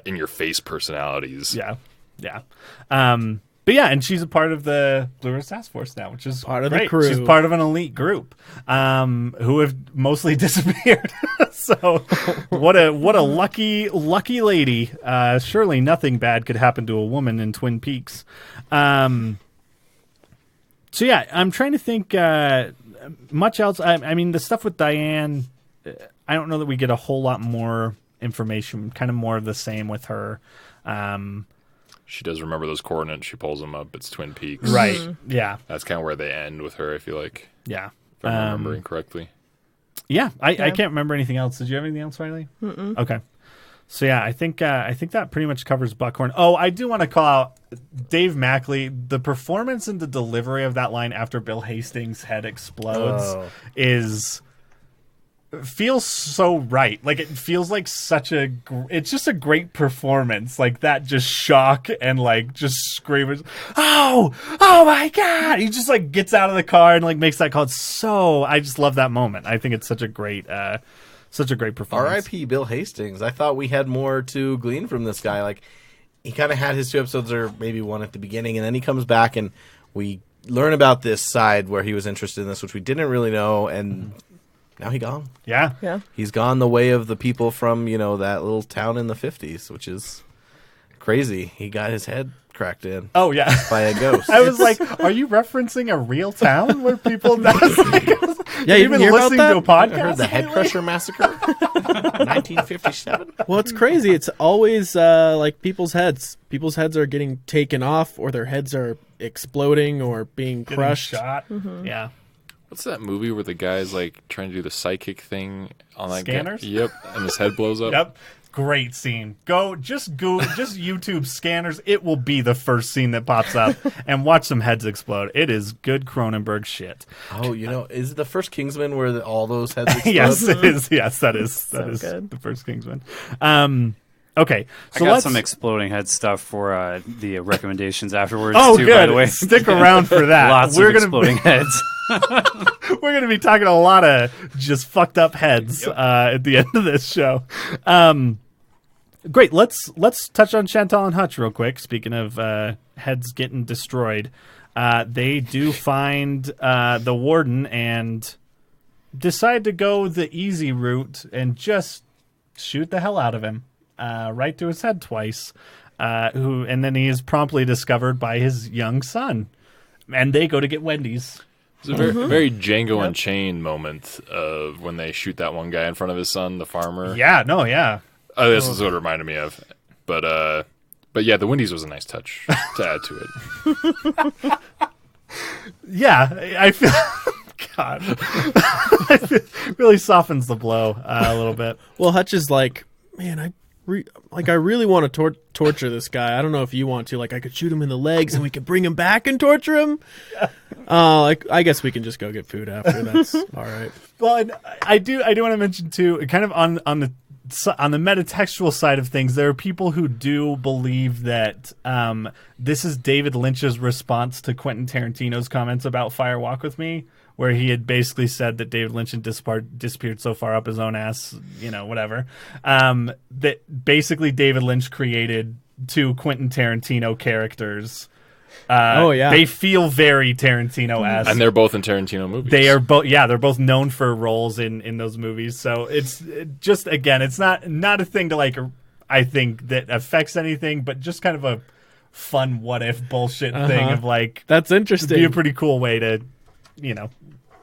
in your face personalities. Yeah. But yeah, and she's a part of the Blue Rose Task Force now, which is Part of the great. crew. She's part of an elite group who have mostly disappeared. So what a lucky lady. Surely nothing bad could happen to a woman in Twin Peaks. So yeah, I'm trying to think much else. I mean, the stuff with Diane, I don't know that we get a whole lot more information. Kind of more of the same with her. She does remember those coordinates. She pulls them up. It's Twin Peaks. Right. Yeah. That's kind of where they end with her, I feel like. Yeah. If I'm remembering correctly. Yeah. I can't remember anything else. Did you have anything else, Riley? Mm-mm. Okay. So yeah, I think that pretty much covers Buckhorn. Oh, I do want to call out Dave Mackley. The performance and the delivery of that line after Bill Hastings' head explodes feels so right. Like, it feels like it's just a great performance. Like, that just shock and like just screaming, oh my God. He just like gets out of the car and like makes that call. I just love that moment. I think it's such a great performance. R.I.P. Bill Hastings. I thought we had more to glean from this guy. Like, he kind of had his 2 episodes, or maybe one at the beginning, and then he comes back and we learn about this side where he was interested in this, which we didn't really know, and now he gone. Yeah. Yeah. He's gone the way of the people from, that little town in the 50s, which is crazy. He got his head cracked in. Oh, yeah. By a ghost. I was like, are you referencing a real town where people die? Yeah, you been didn't hear about listening that? to a podcast? I heard the Head Crusher Massacre, 1957. Well, it's crazy. It's always like people's heads. People's heads are getting taken off, or their heads are exploding or being Getting crushed. shot. Yeah. What's that movie where the guy's like trying to do the psychic thing on that Scanners? guy? Yep, and his head blows up. Yep. Great scene. Just YouTube Scanners. It will be the first scene that pops up, and watch some heads explode. It is good Cronenberg shit. Oh, is it the first Kingsman where all those heads explode? Yes, it is. Yes, that is good. the first Kingsman. Okay, so I got let's some exploding head stuff for the recommendations afterwards. Oh, too, good. By the way, Stick around for that. Lots of exploding heads. We're going to be talking a lot of just fucked up heads at the end of this show. Great. Let's touch on Chantal and Hutch real quick. Speaking of heads getting destroyed, they do find the warden and decide to go the easy route and just shoot the hell out of him, right through his head twice. And then he is promptly discovered by his young son, and they go to get Wendy's. It's a very Django Unchained moment of when they shoot that one guy in front of his son, the farmer. Yeah. No. Yeah. This is what it reminded me of. But yeah, the Wendy's was a nice touch to add to it. Yeah, I feel. God, it really softens the blow a little bit. Well, Hutch is like, man, I really want to torture this guy. I don't know if you want to. Like, I could shoot him in the legs and we could bring him back and torture him. I guess we can just go get food after. That's all right. Well, and I do want to mention too, kind of on the metatextual side of things, there are people who do believe that this is David Lynch's response to Quentin Tarantino's comments about Fire Walk with Me, where he had basically said that David Lynch had disappeared so far up his own ass, whatever, that basically David Lynch created 2 Quentin Tarantino characters. They feel very Tarantino-esque. And they're both in Tarantino movies. They are both, they're both known for roles in those movies. So it's just, again, it's not a thing to like, I think that affects anything, but just kind of a fun what if bullshit thing of like, that's interesting. It'd be a pretty cool way to,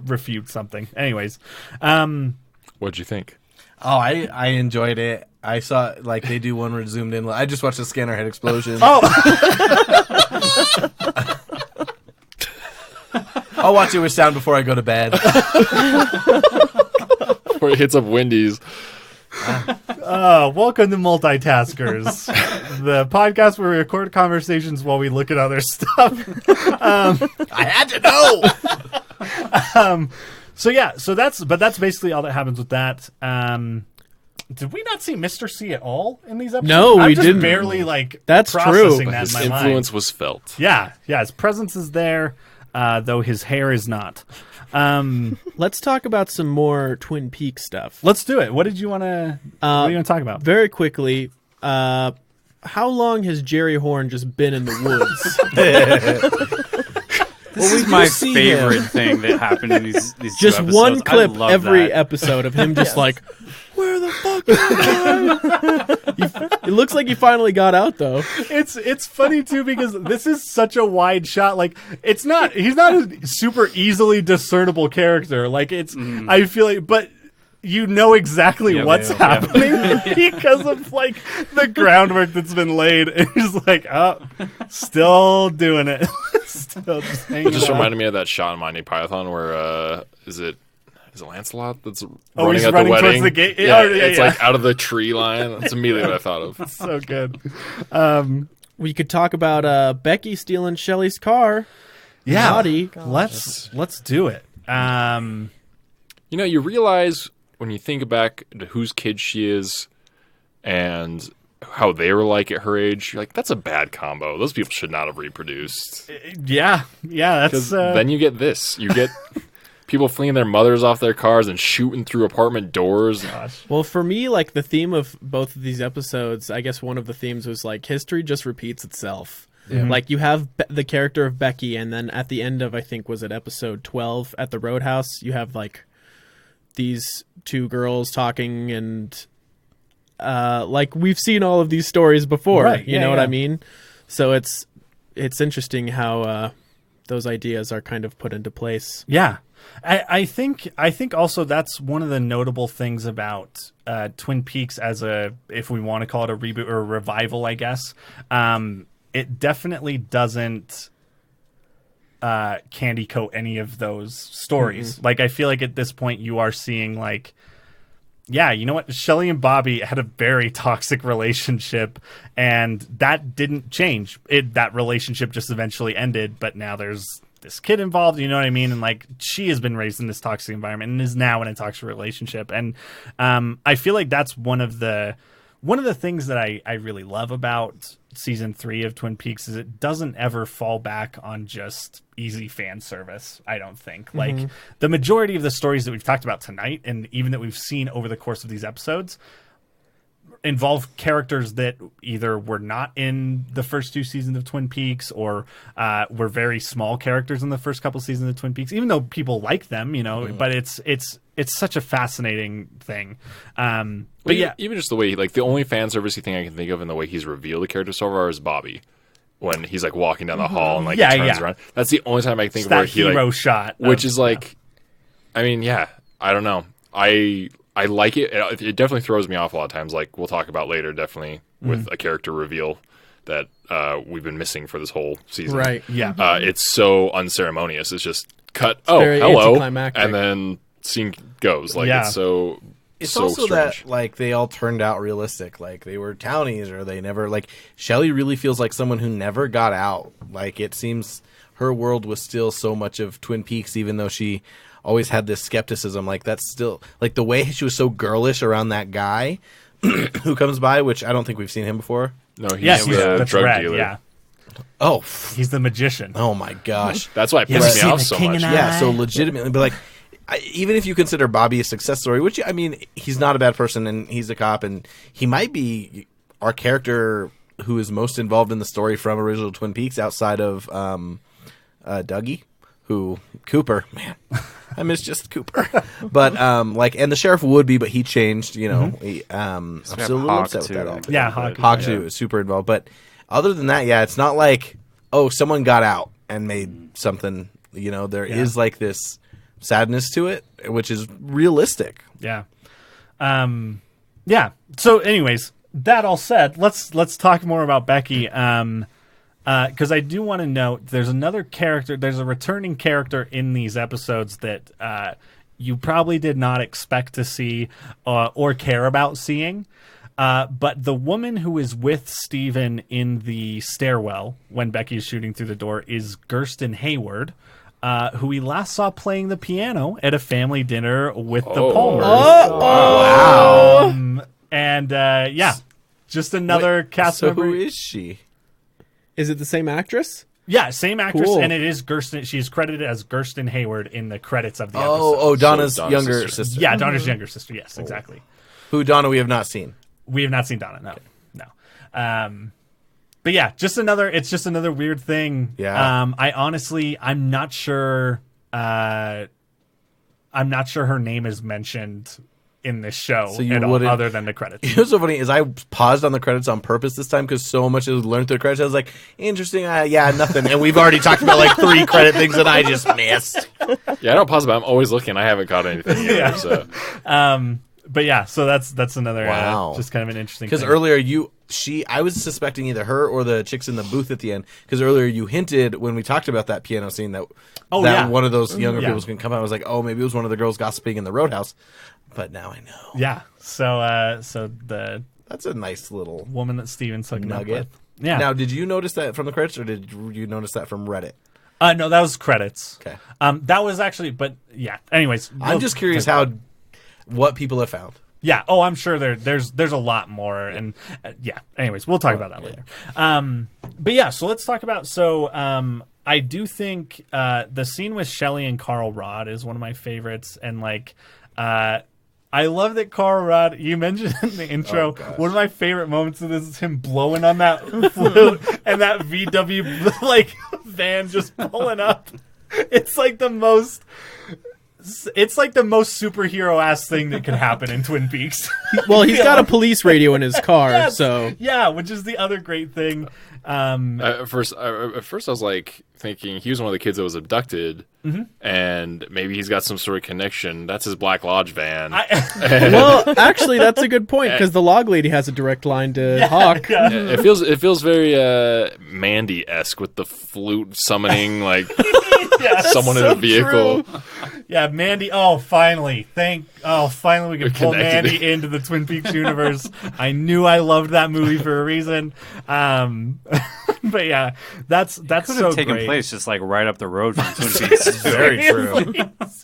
refute something. Anyways, what'd you think? Oh, I enjoyed it. I saw they do one where it zoomed in. I just watched the scanner head explosion. Oh. I'll watch it with sound before I go to bed. Before it hits up Wendy's. Welcome to Multitaskers, the podcast where we record conversations while we look at other stuff. I had to know. So that's basically all that happens with that. Did we not see Mr. C at all in these episodes? No, I'm we just didn't. barely That's processing true. that His in my influence mind. was felt. Yeah, his presence is there, though his hair is not. Let's talk about some more Twin Peaks stuff. Let's do it. What did you want to? What are you going to talk about? Very quickly, how long has Jerry Horn just been in the woods? This is my favorite thing that happened in these Just 2 episodes. one clip I love every that. episode of him just like, where the fuck is the guy? It looks like he finally got out, though. It's funny too because this is such a wide shot. Like he's not a super easily discernible character. Like I feel like, but you know exactly what's happening because of like the groundwork that's been laid. And he's like, oh, still doing it. Still just hanging It just on. reminded me of that shot in Monty Python where is it Lancelot that's he's running at the running towards wedding? the gate? Yeah, Oh, yeah, it's yeah. like out of the tree line. That's immediately what I thought of. So good. We could talk about Becky stealing Shelly's car. Yeah. Naughty. Let's do it. You know, you realize when you think back to whose kid she is and how they were like at her age, you're like, that's a bad combo. Those people should not have reproduced. Yeah. That's Because then you get this. You get people flinging their mothers off their cars and shooting through apartment doors. Well, for me, like the theme of both of these episodes, I guess one of the themes was like history just repeats itself. Like you have the character of Becky, and then at the end of, I think, was it episode 12 at the Roadhouse, you have like these two girls talking, and like we've seen all of these stories before. Right, you know what I mean? So it's interesting how those ideas are kind of put into place. Yeah. I think also that's one of the notable things about Twin Peaks as if we want to call it a reboot or a revival, I guess. It definitely doesn't candy coat any of those stories. Like, I feel like at this point you are seeing like, yeah, you know what? Shelley and Bobby had a very toxic relationship, and that didn't change. That relationship just eventually ended, but now there's this kid involved, you know what I mean? And like, she has been raised in this toxic environment and is now in a toxic relationship. And I feel like that's one of the things that I really love about season 3 of Twin Peaks is it doesn't ever fall back on just easy fan service, I don't think. Like, the majority of the stories that we've talked about tonight, and even that we've seen over the course of these episodes, involve characters that either were not in the first 2 seasons of Twin Peaks or were very small characters in the first couple seasons of Twin Peaks, even though people like them, you know, but it's such a fascinating thing. But yeah, even just the way, like, the only fan servicey thing I can think of in the way he's revealed the character so far is Bobby. When he's like walking down the hall and like he turns around. That's the only time I can think it's of where that he hero like, shot, which is like, I mean, yeah, I don't know. I like it. It definitely throws me off a lot of times. Like we'll talk about later, definitely with a character reveal that we've been missing for this whole season. Right. Yeah. It's so unceremonious. It's just cut. very Hello, anticlimactic. and then scene goes. Like Yeah. it's so. It's so also strange. that like they all turned out realistic. Like they were townies, or they never like. Shelley really feels like someone who never got out. Like it seems her world was still so much of Twin Peaks, even though she always had this skepticism. Like that's still like the way she was so girlish around that guy who comes by, which I don't think we've seen him before. No, he's Yes, the that's drug Red, dealer. yeah. Oh, He's the magician. oh my gosh. That's why it Yeah, pisses but- me off so much. Yeah, so legitimately, but like, even if you consider Bobby a success story, which I mean, he's not a bad person and he's a cop, and he might be our character who is most involved in the story from original Twin Peaks outside of Dougie, who Cooper, man, I miss just Cooper, but like, and the sheriff would be, but he changed, you know. I'm still a little Hawk, upset with that too. actor. Yeah, but Hawk, too is super involved, but other than that, yeah, it's not like someone got out and made something. You know, there is like this sadness to it, which is realistic. Yeah. Yeah. So anyways, that all said, let's talk more about Becky. Because I do want to note there's another character, there's a returning character in these episodes that you probably did not expect to see or care about seeing. But the woman who is with Steven in the stairwell when Becky is shooting through the door is Gersten Hayward, who we last saw playing the piano at a family dinner with the Palmers. Wow. And yeah, just another cast So member. who is she? Is it the same actress? Yeah, same actress, Cool. and it is Gersten. She's credited as Gersten Hayward in the credits of the episode. Oh, Donna's Donna's younger sister. sister. Yeah, Donna's younger sister. Yes, exactly. Who Donna we have not seen. We have not seen Donna. No. But yeah, it's just another weird thing. Yeah. I'm not sure her name is mentioned in this show So you at all, wouldn't- other than the credits. It was so funny is I paused on the credits on purpose this time because so much is learned through the credits. I was like, interesting, yeah, nothing. And we've already talked about like 3 credit things that I just missed. Yeah, I don't pause, but I'm always looking. I haven't caught anything either. Yeah. So But yeah, so that's another Wow. just kind of an interesting Because thing. earlier I was suspecting either her or the chicks in the booth at the end. Because earlier you hinted when we talked about that piano scene that yeah. one of those younger Yeah. people was going to come out. I was like, oh, maybe it was one of the girls gossiping in the Roadhouse. But now I know. Yeah. So the That's a nice little woman that Steven's hooking up nugget. with. Yeah. Now, did you notice that from the credits, or did you notice that from Reddit? No, that was credits. Okay. That was actually, but yeah. Anyways, I'm just curious what people have found. Yeah. Oh, I'm sure there's a lot more, and yeah. Anyways, we'll talk about that later. But yeah, so let's talk about I do think the scene with Shelley and Carl Rod is one of my favorites, and like I love that Carl Rod, you mentioned in the intro, one of my favorite moments of this is him blowing on that flute and that VW like van just pulling up. It's like the most superhero ass thing that could happen in Twin Peaks. Well, he's got a police radio in his car, Yes. so Yeah, which is the other great thing. at first I was like thinking he was one of the kids that was abducted, and maybe he's got some sort of connection. That's his Black Lodge van. well, actually, that's a good point because the log lady has a direct line to Hawk. Yeah. It feels very Mandy-esque with the flute summoning like someone in a vehicle. True. Yeah, Mandy. Oh, finally. Finally we can pull connected. Mandy into the Twin Peaks universe. I knew I loved that movie for a reason. But yeah, that's Could so have taken great. place just like right up the road from Twin Peaks. Very true.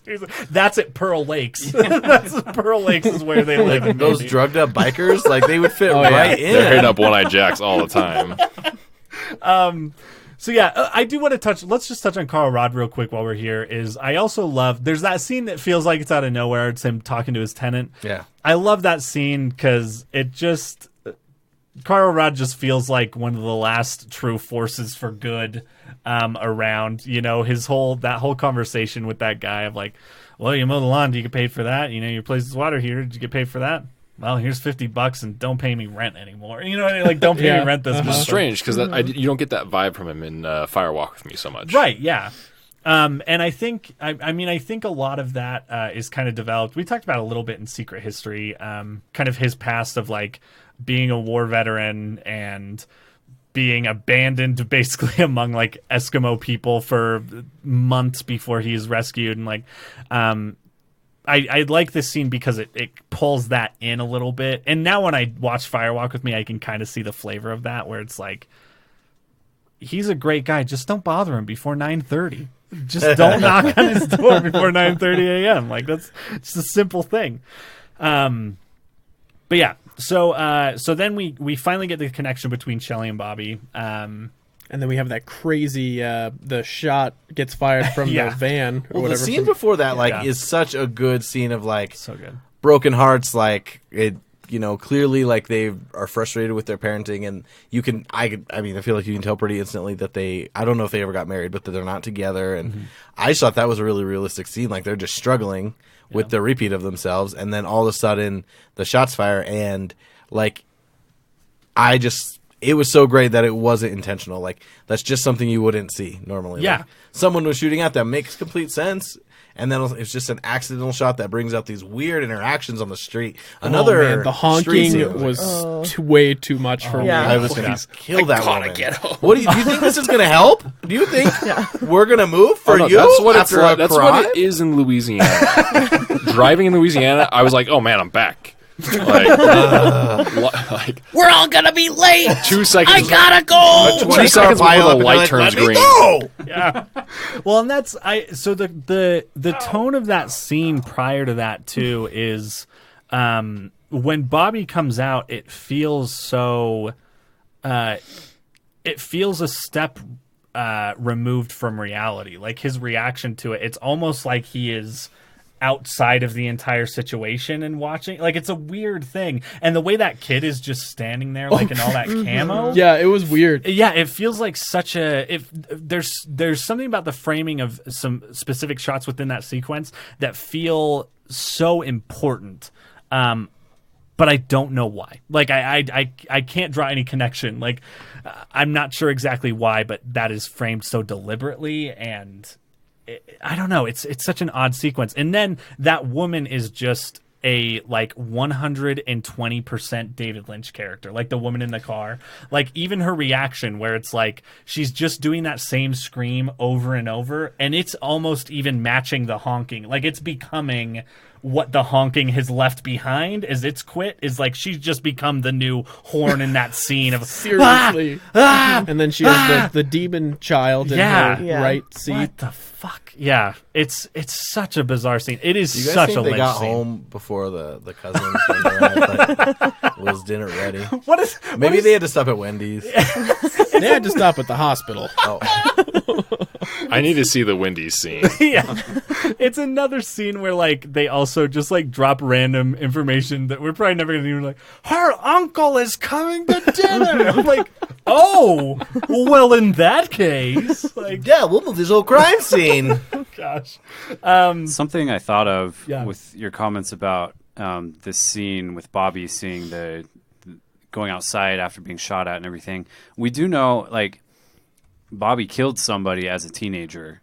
Seriously. That's at Pearl Lakes. Pearl Lakes is where they live. in Those Mandy. drugged up bikers, like they would fit yeah. right They're hitting in. up One-Eyed Jacks all the time. So yeah, I do want to touch. Let's just touch on Carl Rod real quick while we're here. I also love. There's that scene that feels like it's out of nowhere. It's him talking to his tenant. Yeah. I love that scene because it just. Carl Rod just feels like one of the last true forces for good around. You know, that whole conversation with that guy of like, well, you mow the lawn, do you get paid for that? You know, your place is water heater, did you get paid for that? Well, here's $50 and don't pay me rent anymore. You know what I mean? Like, don't pay me rent this It's month. strange because you don't get that vibe from him in Firewalk with Me so much. Right, yeah. And I think, I think a lot of that is kind of developed. We talked about it a little bit in Secret History, kind of his past of like being a war veteran and being abandoned basically among like Eskimo people for months before he is rescued. And like, I like this scene because it pulls that in a little bit. And now when I watch Firewalk with Me, I can kind of see the flavor of that where it's like, he's a great guy. Just don't bother him before 9:30. Just don't knock on his door before 9:30 a.m. Like that's just a simple thing. But yeah, so then we finally get the connection between Shelley and Bobby. And then we have that crazy, the shot gets fired from Yeah. the van or Well, the whatever. scene before that, like, Yeah. is such a good scene of like So good. broken hearts. Like it, clearly, like they are frustrated with their parenting, and you can, I mean, I feel like you can tell pretty instantly that I don't know if they ever got married, but that they're not together. And I just thought that was a really realistic scene. Like they're just struggling with the repeat of themselves, and then all of a sudden the shots fire, and like, it was so great that it wasn't intentional. Like, that's just something you wouldn't see normally. Yeah. Like, someone was shooting at them, makes complete sense. And then it's just an accidental shot that brings out these weird interactions on the street. Another Man, the street scene honking was way too much for me. Yeah. I was going to kill that woman. get home. What do you think this is going to help? Do you think we're going to move for you That's what it's after like. a That's crime? what it is in Louisiana. Driving in Louisiana, I was like, "Oh man, I'm back." Like We're all gonna be late. 2 seconds. I gotta go. 2 seconds before the light turns green. Yeah. Well, and that's so the tone of that scene prior to that too is when Bobby comes out, it feels so it feels a step removed from reality. Like his reaction to it, it's almost like he is outside of the entire situation and watching. Like it's a weird thing. And the way that kid is just standing there like in all that camo. Yeah, it was weird. Yeah, it feels like such a there's something about the framing of some specific shots within that sequence that feel so important. But I don't know why. Like I can't draw any connection. Like I'm not sure exactly why, but that is framed so deliberately, and I don't know. It's such an odd sequence. And then that woman is just a like 120% David Lynch character, like the woman in the car. Like even her reaction where it's like she's just doing that same scream over and over, and it's almost even matching the honking. Like it's becoming what the honking has left behind as it's quit, is like she's just become the new horn in that scene of Seriously. And then she has the demon child in Yeah. her Yeah. right seat. what the fuck? Yeah, it's such a bizarre scene. It is You guys such think a they Lynch got scene. home before the cousins came around, like, was dinner ready? What is Maybe they had to stop at Wendy's. They had to stop at the hospital. Oh, I need to see the Wendy's scene. yeah, it's another scene where like they also just like drop random information that we're probably never gonna even like. Her uncle is coming to dinner. I'm like, oh, well, in that case, like, yeah, we'll move this whole crime scene. gosh, Something I thought of Yeah. with your comments about this scene with Bobby seeing the going outside after being shot at and everything. We do know, like, Bobby killed somebody as a teenager.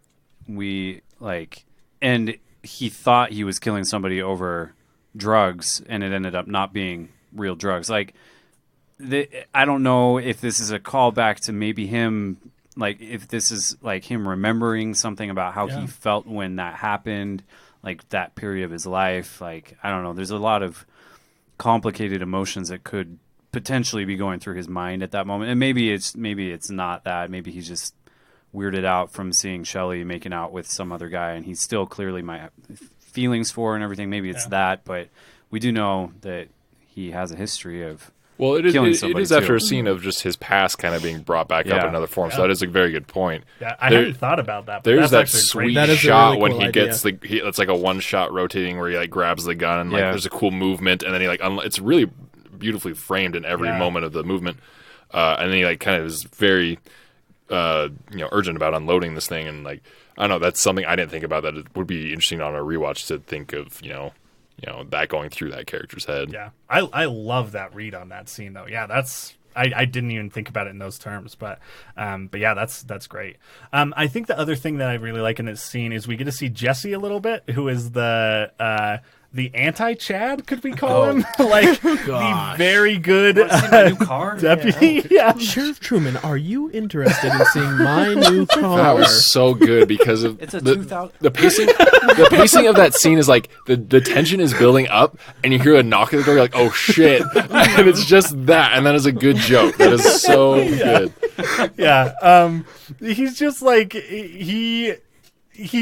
And he thought he was killing somebody over drugs, and it ended up not being real drugs. Like, I don't know if this is a callback to maybe him, like, if this is like him remembering something about how he felt when that happened, like that period of his life. Like, I don't know. There's a lot of complicated emotions that could potentially be going through his mind at that moment. And maybe it's not that. Maybe he's just weirded out from seeing Shelley making out with some other guy, and he's still clearly my feelings for her and everything. Maybe it's that, but we do know that he has a history of Well, it is after too. a scene of just his past kind of being brought back up Yeah. in another form. So that is a very good point. yeah, I There- hadn't thought about that. But There's that that's actually sweet great. That is a shot really when cool he idea. gets it's like a one shot rotating where he like grabs the gun and like Yeah. there's a cool movement, and then he like it's really beautifully framed in every Yeah. moment of the movement, and then he like kind of is very urgent about unloading this thing, and like I don't know, that's something I didn't think about, that it would be interesting on a rewatch to think of that going through that character's head. Yeah, I love that read on that scene though. Yeah, that's I didn't even think about it in those terms, but yeah, that's great. I think the other thing that I really like in this scene is we get to see Jesse a little bit, who is the anti-Chad, could we call him? Like the very good my new car? deputy. Yeah. Sheriff Truman, are you interested in seeing my new car? That was so good because of It's a the 2000 the pacing. The pacing of that scene is like the tension is building up, and you hear a knock at the door. You're like, "Oh shit!" And it's just that, and that is a good joke. That is so good. Yeah. He's just like he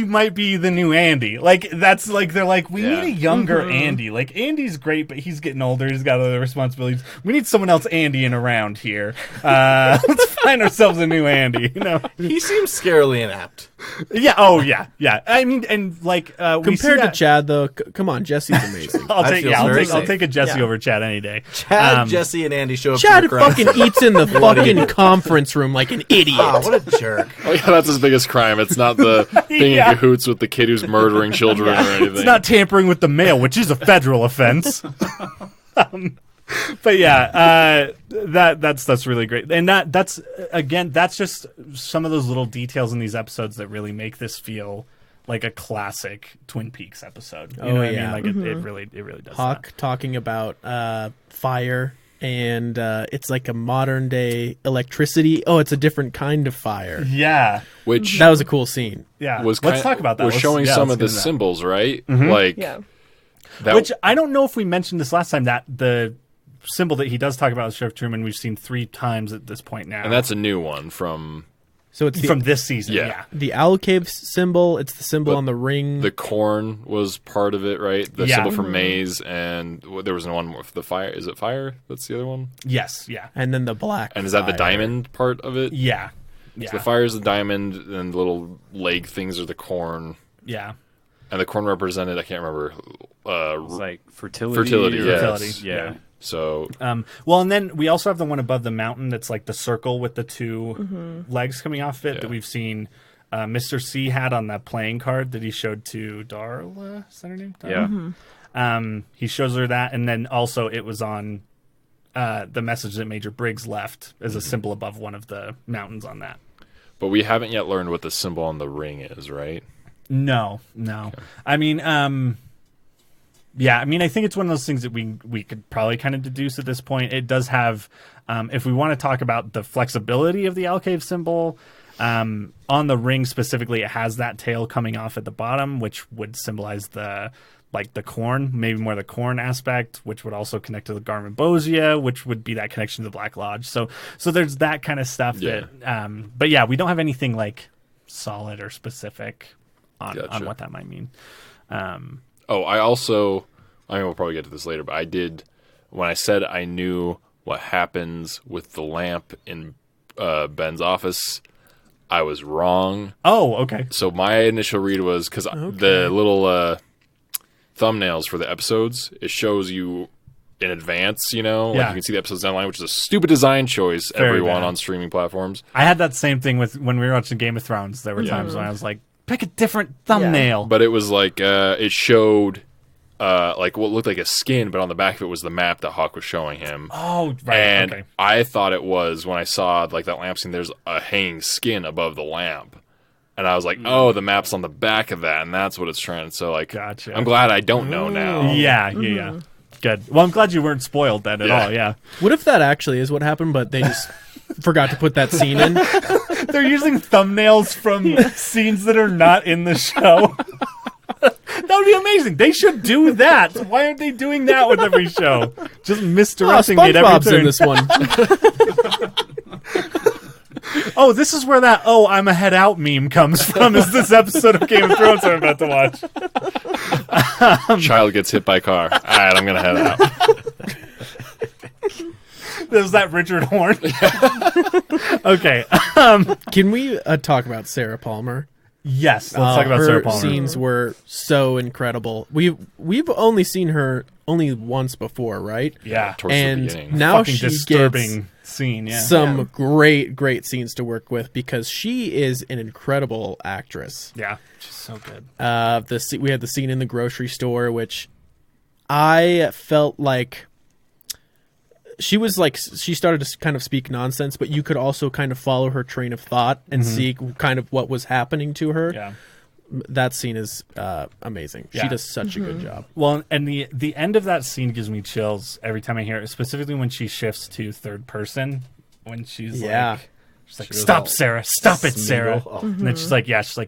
might be the new Andy. Like that's like they're like, we need a younger Andy. Like Andy's great, but he's getting older. He's got other responsibilities. We need someone else Andying around here. Let's find ourselves a new Andy. You know? He seems scarily inept. Yeah. Oh yeah. Yeah. I mean, and like we see Compared to that- Chad, though, come on, Jesse's amazing. I feel very I'll safe. take a Jesse Yeah. over Chad any day. Chad, Jesse, and Andy show up. Chad to the crime fucking scene. eats in the fucking conference room like an idiot. Ah, what a jerk! Oh yeah, that's his biggest crime. It's not the being Yeah. in cahoots with the kid who's murdering children or anything. It's not tampering with the mail, which is a federal offense. But yeah, that's really great, and that's again, that's just some of those little details in these episodes that really make this feel like a classic Twin Peaks episode. You know what yeah. I mean? Like it really does. Hawk talking about fire, and it's like a modern day electricity. Oh, it's a different kind of fire. that. Yeah, Which That was a cool scene. yeah. was Let's talk about that. Was Let's- showing yeah, some let's of get the into that. symbols, right? Like Yeah. that. Which I don't know if we mentioned this last time, that the symbol that he does talk about with Sheriff Truman, we've seen 3 times at this point now. and that's a new one from So it's from this season. Yeah. the owl cave symbol. It's the symbol But on the ring. the corn was part of it, right? The Yeah. symbol for maize, and there was one more for the fire. Is it fire? That's the other one. Yes. Yeah. and then the black. And is that the fire. diamond part of it? Yeah. Yeah. So the fire is the diamond, and the little leg things are the corn. Yeah. And the corn represented, I can't remember. It's like fertility. Fertility, or- yes. Fertility, Yeah. So Well, and then we also have the one above the mountain that's like the circle with the 2 legs coming off it that we've seen Mr. C had on that playing card that he showed to Darla. Is that her name? Darla? Yeah. He shows her that, and then also it was on the message that Major Briggs left as a symbol above one of the mountains on that. But we haven't yet learned what the symbol on the ring is, right? No. Okay. I mean, yeah, I mean, I think it's one of those things that we could probably kind of deduce at this point. It does have, if we want to talk about the flexibility of the Alcave symbol, on the ring specifically, it has that tail coming off at the bottom, which would symbolize the corn, maybe more the corn aspect, which would also connect to the Garmin Bosia, which would be that connection to the Black Lodge. So there's that kind of stuff that, but yeah, we don't have anything like solid or specific on what that might mean. I mean, we'll probably get to this later, but when I said I knew what happens with the lamp in Ben's office, I was wrong. Oh, okay. So my initial read was, because the little thumbnails for the episodes, it shows you in advance, you know? Like you can see the episodes online, which is a stupid design choice, everyone on streaming platforms. I had that same thing when we were watching Game of Thrones. There were times when I was like, pick a different thumbnail. But it was like, it showed like what looked like a skin, but on the back of it was the map that Hawk was showing him. Oh, right. And I thought it was, when I saw like that lamp scene, there's a hanging skin above the lamp. And I was like, oh, the map's on the back of that, and that's what it's trying. So, like, gotcha. I'm glad I don't know now. Yeah. Good. Well, I'm glad you weren't spoiled then at all, yeah. What if that actually is what happened, but they just forgot to put that scene in? They're using thumbnails from scenes that are not in the show. That would be amazing. They should do that. Why aren't they doing that with every show? Just misdirecting it every SpongeBob's turn. in this one. Oh, this is where that I'm a head out meme comes from, is this episode of Game of Thrones I'm about to watch. Child gets hit by car. All right, I'm going to head out. There's that Richard Horn. Okay. Can we talk about Sarah Palmer? Yes, let's talk about her Sarah Palmer. scenes were so incredible. We've only seen her once before, right? Yeah. Towards the And beginning. now Fucking she disturbing gets scene, yeah. some great scenes to work with, because she is an incredible actress. Yeah, she's so good. We had the scene in the grocery store, which I felt like she started to kind of speak nonsense, but you could also kind of follow her train of thought and see kind of what was happening to her. Yeah. That scene is amazing. Yeah. She does such a good job. Well, and the end of that scene gives me chills every time I hear it, specifically when she shifts to third person, when she's like, stop, Sarah, stop it, Sarah. And then she's like,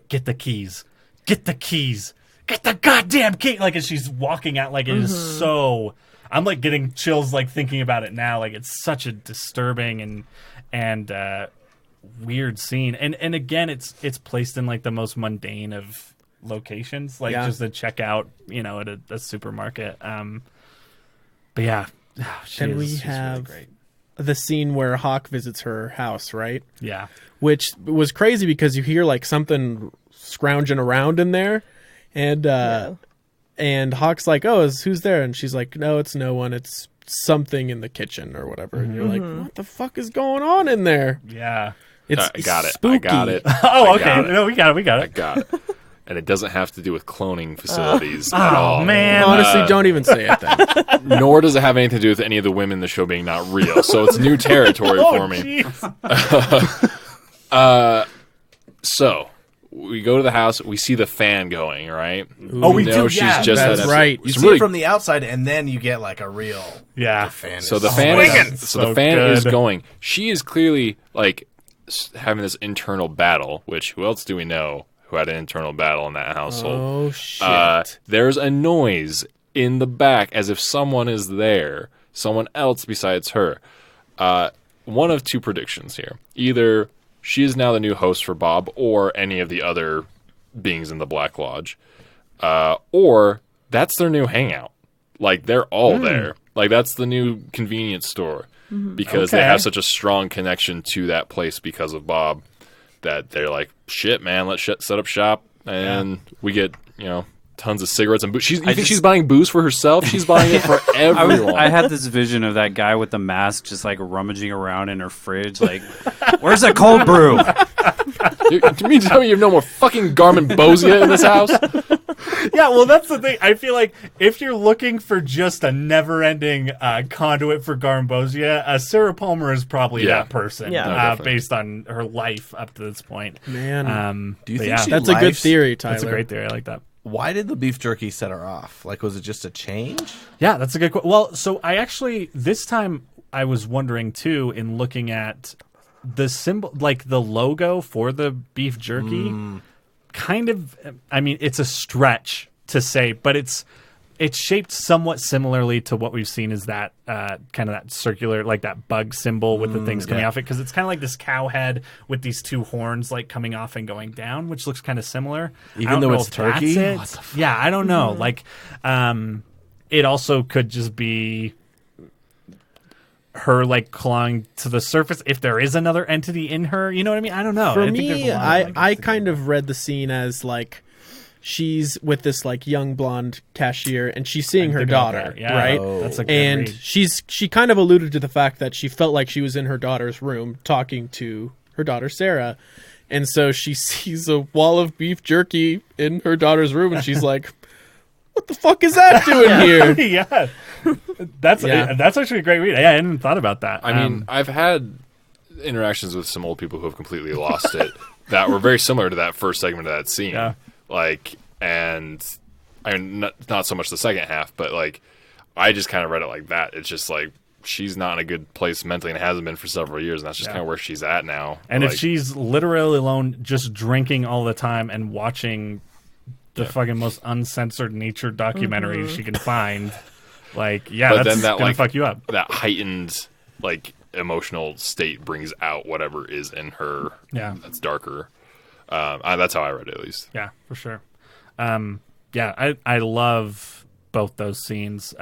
get the keys, get the goddamn key. Like, as she's walking out, like, it is so, I'm like getting chills, like, thinking about it now. Like, it's such a disturbing and weird scene, and again, it's placed in like the most mundane of locations, like just a checkout, at a supermarket. But yeah, She's really great. The scene where Hawk visits her house, right? Yeah, which was crazy because you hear like something scrounging around in there, and Hawk's like, "Oh, who's there?" And she's like, "No, it's no one. It's something in the kitchen or whatever." And you're like, "What the fuck is going on in there?" Yeah. It's I got it. spooky. I got it. Oh, okay. No, we got it. I got it. And it doesn't have to do with cloning facilities at all. Oh, man. Honestly, don't even say it then. Nor does it have anything to do with any of the women in the show being not real. So it's new territory for me. So we go to the house. We see the fan going, right? Oh, we do. She's Yeah, just that's had right. You some see really- it from the outside, and then you get like a real fan. So the is fan swinging. is, So the fan good. is going. She is clearly like having this internal battle. Which who else do we know who had an internal battle in that household? Oh shit! There's a noise in the back as if someone is there, someone else besides her. One of two predictions here: either she is now the new host for Bob, or any of the other beings in the Black Lodge, or that's their new hangout. Like, they're all there. Like, that's the new convenience store. Because they have such a strong connection to that place because of Bob, that they're like, shit, man, let's set up shop. And we get, tons of cigarettes and booze. You think she's buying booze for herself? She's buying it for everyone. I had this vision of that guy with the mask just like rummaging around in her fridge, like, where's a cold brew? You mean to tell me you have no more fucking Garmin Bosia in this house? Yeah, well, that's the thing. I feel like if you're looking for just a never-ending conduit for Garmbosia, Sarah Palmer is probably Yeah. that person, Yeah. No, definitely. based on her life up to this point. Man, Do you but think yeah, she that's a good likes- theory, Tyler. That's a great theory. I like that. Why did the beef jerky set her off? Like, was it just a change? Yeah, that's a good question. Well, so I actually, this time I was wondering too, in looking at the symbol, like the logo for the beef jerky, kind of, I mean, it's a stretch to say, but it's shaped somewhat similarly to what we've seen as that kind of that circular, like that bug symbol with the things coming off it, because it's kind of like this cow head with these two horns like coming off and going down, which looks kind of similar. Even I don't though know it's if that's turkey? it. What the Yeah, I don't know. Like, it also could just be her like clawing to the surface if there is another entity in her. You know what I mean? I don't know. For I think there's me, a lot of, I like, kind of read the scene as like she's with this like young blonde cashier and she's seeing her thinking about daughter, that. Yeah, right? That's a good And read. she kind of alluded to the fact that she felt like she was in her daughter's room talking to her daughter Sarah. And so she sees a wall of beef jerky in her daughter's room and she's like, what the fuck is that doing here? yeah. That's actually a great read. Yeah, I hadn't thought about that. I mean, I've had interactions with some old people who have completely lost it that were very similar to that first segment of that scene. Yeah. Like, and I mean, not so much the second half, but like, I just kind of read it like that. It's just like she's not in a good place mentally and hasn't been for several years, and that's just kind of where she's at now. and like, if she's literally alone, just drinking all the time and watching the fucking most uncensored nature documentary she can find, like, yeah, but that's then that gonna like fuck you up. that heightened like emotional state brings out whatever is in her. Yeah. That's darker. That's how I read it, at least. Yeah, for sure. Yeah, I love both those scenes.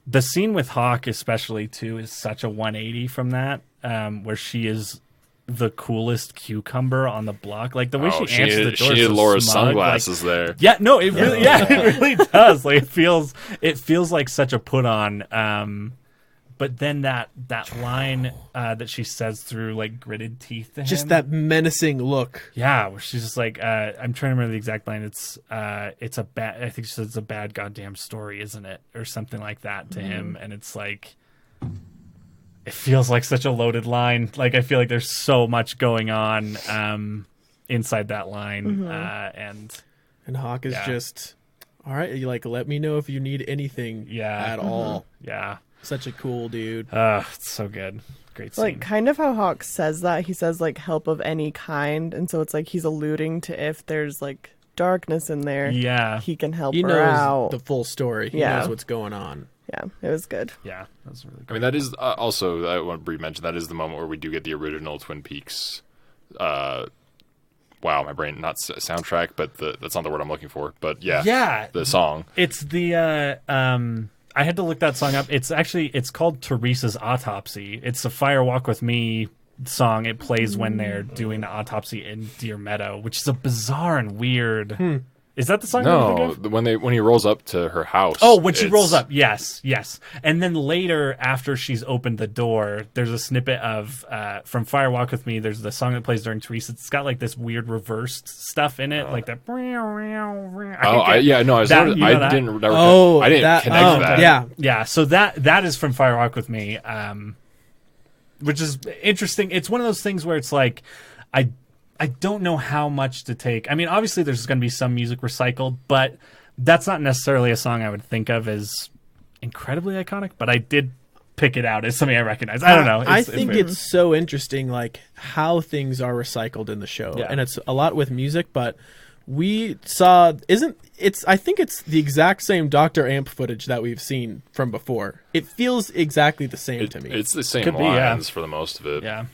The scene with Hawk, especially too, is such a 180 from that, where she is the coolest cucumber on the block. Like the way she answers the door, she is needed so Laura's smug, sunglasses there. Like, yeah, no, it really, it really does. Like it feels like such a put on. But then that line that she says through like gritted teeth to him, Just that menacing look. yeah, where she's just like, I'm trying to remember the exact line. It's a bad. I think she says it's a bad goddamn story, isn't it, or something like that to him. And it's like, it feels like such a loaded line. Like I feel like there's so much going on inside that line, and And Hawk is Yeah. just, all right, you like, let me know if you need anything at all. yeah, Such a cool dude. it's so good, great scene. Like kind of how Hawk says that. He says like help of any kind, and so it's like he's alluding to if there's like darkness in there, yeah, he can help He her knows out. the full story. He Yeah. knows what's going on. Yeah, it was good. yeah, that's really I good. mean, that is also, I want to mention, that is the moment where we do get the original Twin Peaks. Wow, my brain, not soundtrack, but that's not the word I'm looking for. But yeah, the song. It's the I had to look that song up. It's called Teresa's Autopsy. It's a Fire Walk With Me song. It plays when they're doing the autopsy in Deer Meadow, which is a bizarre and weird. Is that the song? you're No, thinking of? when he rolls up to her house. Oh, when she it's- rolls up, yes. And then later, after she's opened the door, there's a snippet of from Fire Walk With Me. There's the song that plays during Teresa. It's got like this weird reversed stuff in it, like that. Oh, I didn't never that- connect that. Yeah. Yeah, so that is from Fire Walk With Me, which is interesting. It's one of those things where it's like, I don't know how much to take. I mean, obviously there's going to be some music recycled, but that's not necessarily a song I would think of as incredibly iconic, but I did pick it out as something I recognize. I don't know. I think it's so interesting, like how things are recycled in the show, Yeah. and it's a lot with music. But we saw, I think it's the exact same Dr. Amp footage that we've seen from before. It feels exactly the same to me, It's the same Could be, yeah. lines for the most of it. Yeah.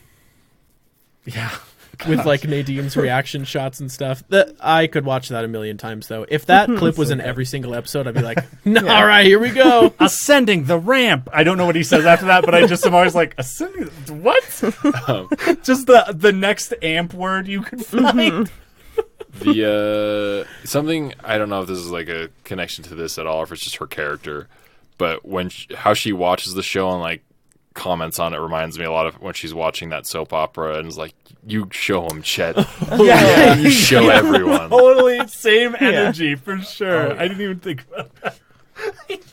with like Nadine's reaction shots and stuff. That I could watch that a million times though. If that clip was in every single episode, I'd be like, no, all right, here we go. Ascending the ramp. I don't know what he says after that, but I just am always like, ascending. What? Just the next amp word you could find. The something, I don't know if this is like a connection to this at all, or if it's just her character, but how she watches the show and like comments on it reminds me a lot of when she's watching that soap opera and is like, "You show him, Chet. Yeah. You show everyone." Totally same energy for sure. Oh, yeah. I didn't even think about that.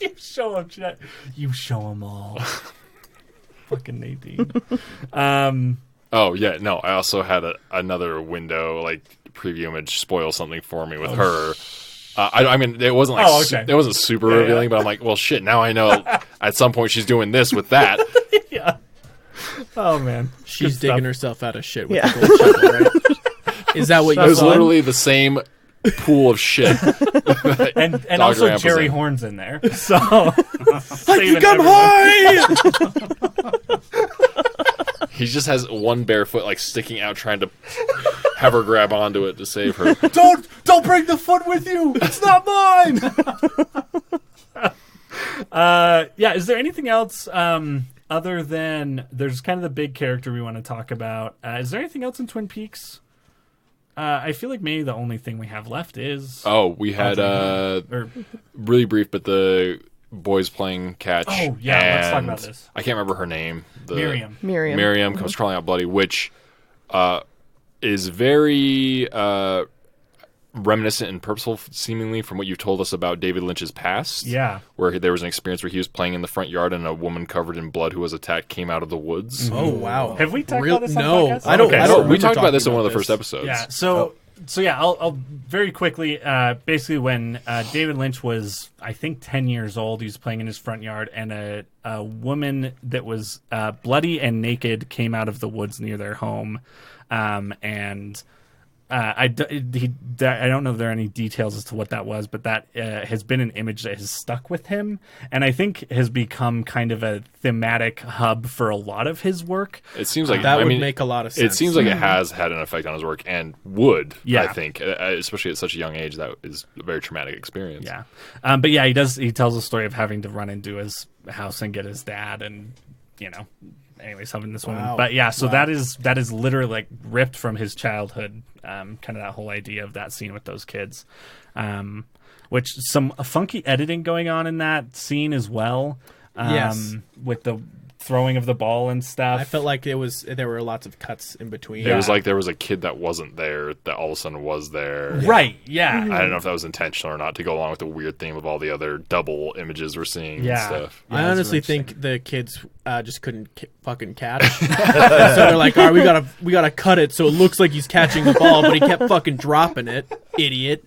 You show him, Chet. You show them all. Fucking Nadine. Oh yeah, no. I also had another window like preview image spoil something for me with her. I mean, it wasn't like okay. it wasn't super revealing, but I'm like, well, shit. Now I know. At some point, she's doing this with that. Yeah. Oh man, She's Good digging stuff. herself out of shit with Yeah. the gold shovel, right? Is that what It you was saw? literally the same pool of shit. and Dr. also Amp was Jerry in. Horn's in there. So I saving think I'm everyone. high. He just has one bare foot like sticking out, trying to have her grab onto it to save her. Don't bring the foot with you. It's not mine. Yeah. Is there anything else other than there's kind of the big character we want to talk about? Is there anything else in Twin Peaks? I feel like maybe the only thing we have left is Oh, we had or really brief, but the boys playing catch. Oh, yeah, let's talk and about this. I can't remember her name. Miriam. Miriam. Comes crawling out bloody, which is very reminiscent and purposeful, seemingly, from what you told us about David Lynch's past. Yeah. Where there was an experience where he was playing in the front yard and a woman covered in blood who was attacked came out of the woods. Oh wow! Have we talked about this on the No, podcast? I don't. Okay. I don't So we remember talked about this in talking one of the this. first episodes. Yeah. So yeah, I'll very quickly. Basically, when David Lynch was, I think, 10 years old, he was playing in his front yard, and a woman that was bloody and naked came out of the woods near their home, and. I don't know if there are any details as to what that was, but that has been an image that has stuck with him, and I think has become kind of a thematic hub for a lot of his work. It seems like That I would mean, make a lot of sense. It seems like it has had an effect on his work and would, Yeah. I think, especially at such a young age. That is a very traumatic experience. Yeah, but yeah, he tells a story of having to run into his house and get his dad, and anyways, helping this woman. Wow. But yeah, so that is literally like ripped from his childhood. Kind of that whole idea of that scene with those kids, which some funky editing going on in that scene as well. Yes. With the throwing of the ball and stuff. I felt like there were lots of cuts in between. It was like there was a kid that wasn't there that all of a sudden was there. Right. Yeah. I don't know if that was intentional or not to go along with the weird theme of all the other double images we're seeing Yeah. and stuff. I Yeah, honestly it's really think the kids just couldn't fucking catch. So they're like, "All right, we gotta cut it so it looks like he's catching the ball, but he kept fucking dropping it, idiot."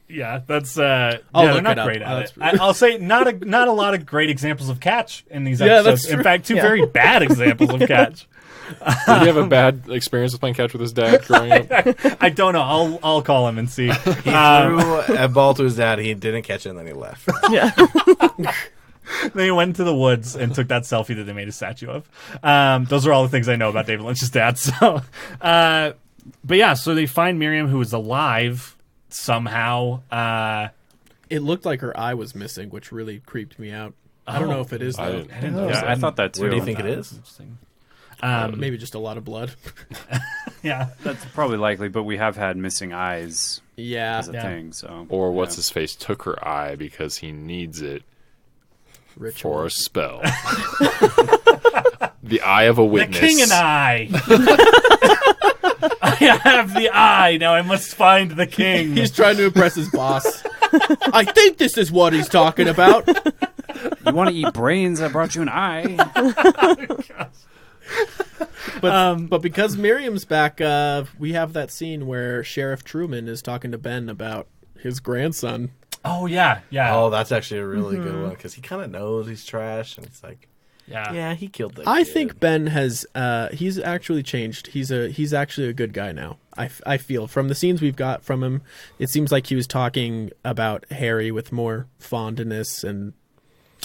Yeah, that's I'll they're look not it up. great at it. That's- I'll say not a lot of great examples of catch in these Yeah, episodes. that's In true. fact, two very bad examples of catch. Did he have a bad experience with playing catch with his dad growing up? I don't know. I'll call him and see. He threw a ball to his dad. He didn't catch it, and then he left. Yeah. They went into the woods and took that selfie that they made a statue of. Those are all the things I know about David Lynch's dad. So, but yeah, so they find Miriam, who is alive somehow. It looked like her eye was missing, which really creeped me out. I don't know if it is I though. didn't- notice I thought that too. Where do you think it is? Interesting. Maybe just a lot of blood. Yeah. That's probably likely, but we have had missing eyes Yeah, as a thing. So, Or what's his face took her eye because he needs it ritual. for a spell. The eye of a The witness. king and I. I have the eye. Now I must find the king. He's trying to impress his boss. I think this is what he's talking about. you want to eat brains? I brought you an eye. But because Miriam's back, we have that scene where Sheriff Truman is talking to Ben about his grandson. Oh yeah, yeah. Oh, that's actually a really good one because he kind of knows he's trash, and it's like, yeah. yeah, he killed that. I kid. think Ben has he's actually changed. He's actually a good guy now. I feel from the scenes we've got from him, it seems like he was talking about Harry with more fondness, and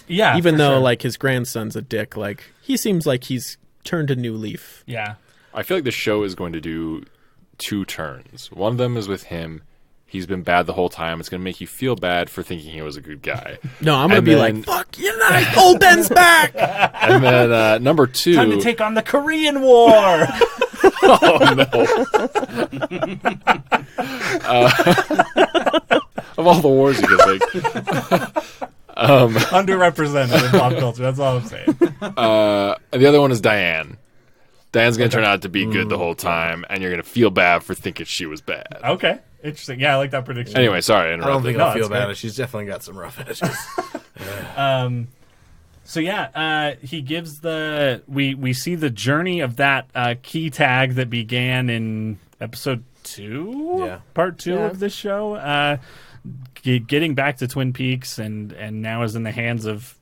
Yeah. even for though sure. like his grandson's a dick, like he seems like he's turned a new leaf. Yeah. I feel like the show is going to do two turns. One of them is with him. He's been bad the whole time. It's going to make you feel bad for thinking he was a good guy. No, I'm gonna And be then- like, fuck you, nice. Old Ben's back. And then number two. Time to take on the Korean War. Oh no! Of all the wars you could pick. Underrepresented in pop culture. That's all I'm saying. The other one is Diane. Diane's going to turn out to be good the whole time, and you're going to feel bad for thinking she was bad. Okay. Interesting. Yeah, I like that prediction. Anyway, sorry, I I don't interrupted. think No, I'll feel it's bad. great. She's definitely got some rough edges. So yeah, he gives we see the journey of that key tag that began in episode 2, Yeah. part 2 Yeah. of this show, getting back to Twin Peaks, and now is in the hands of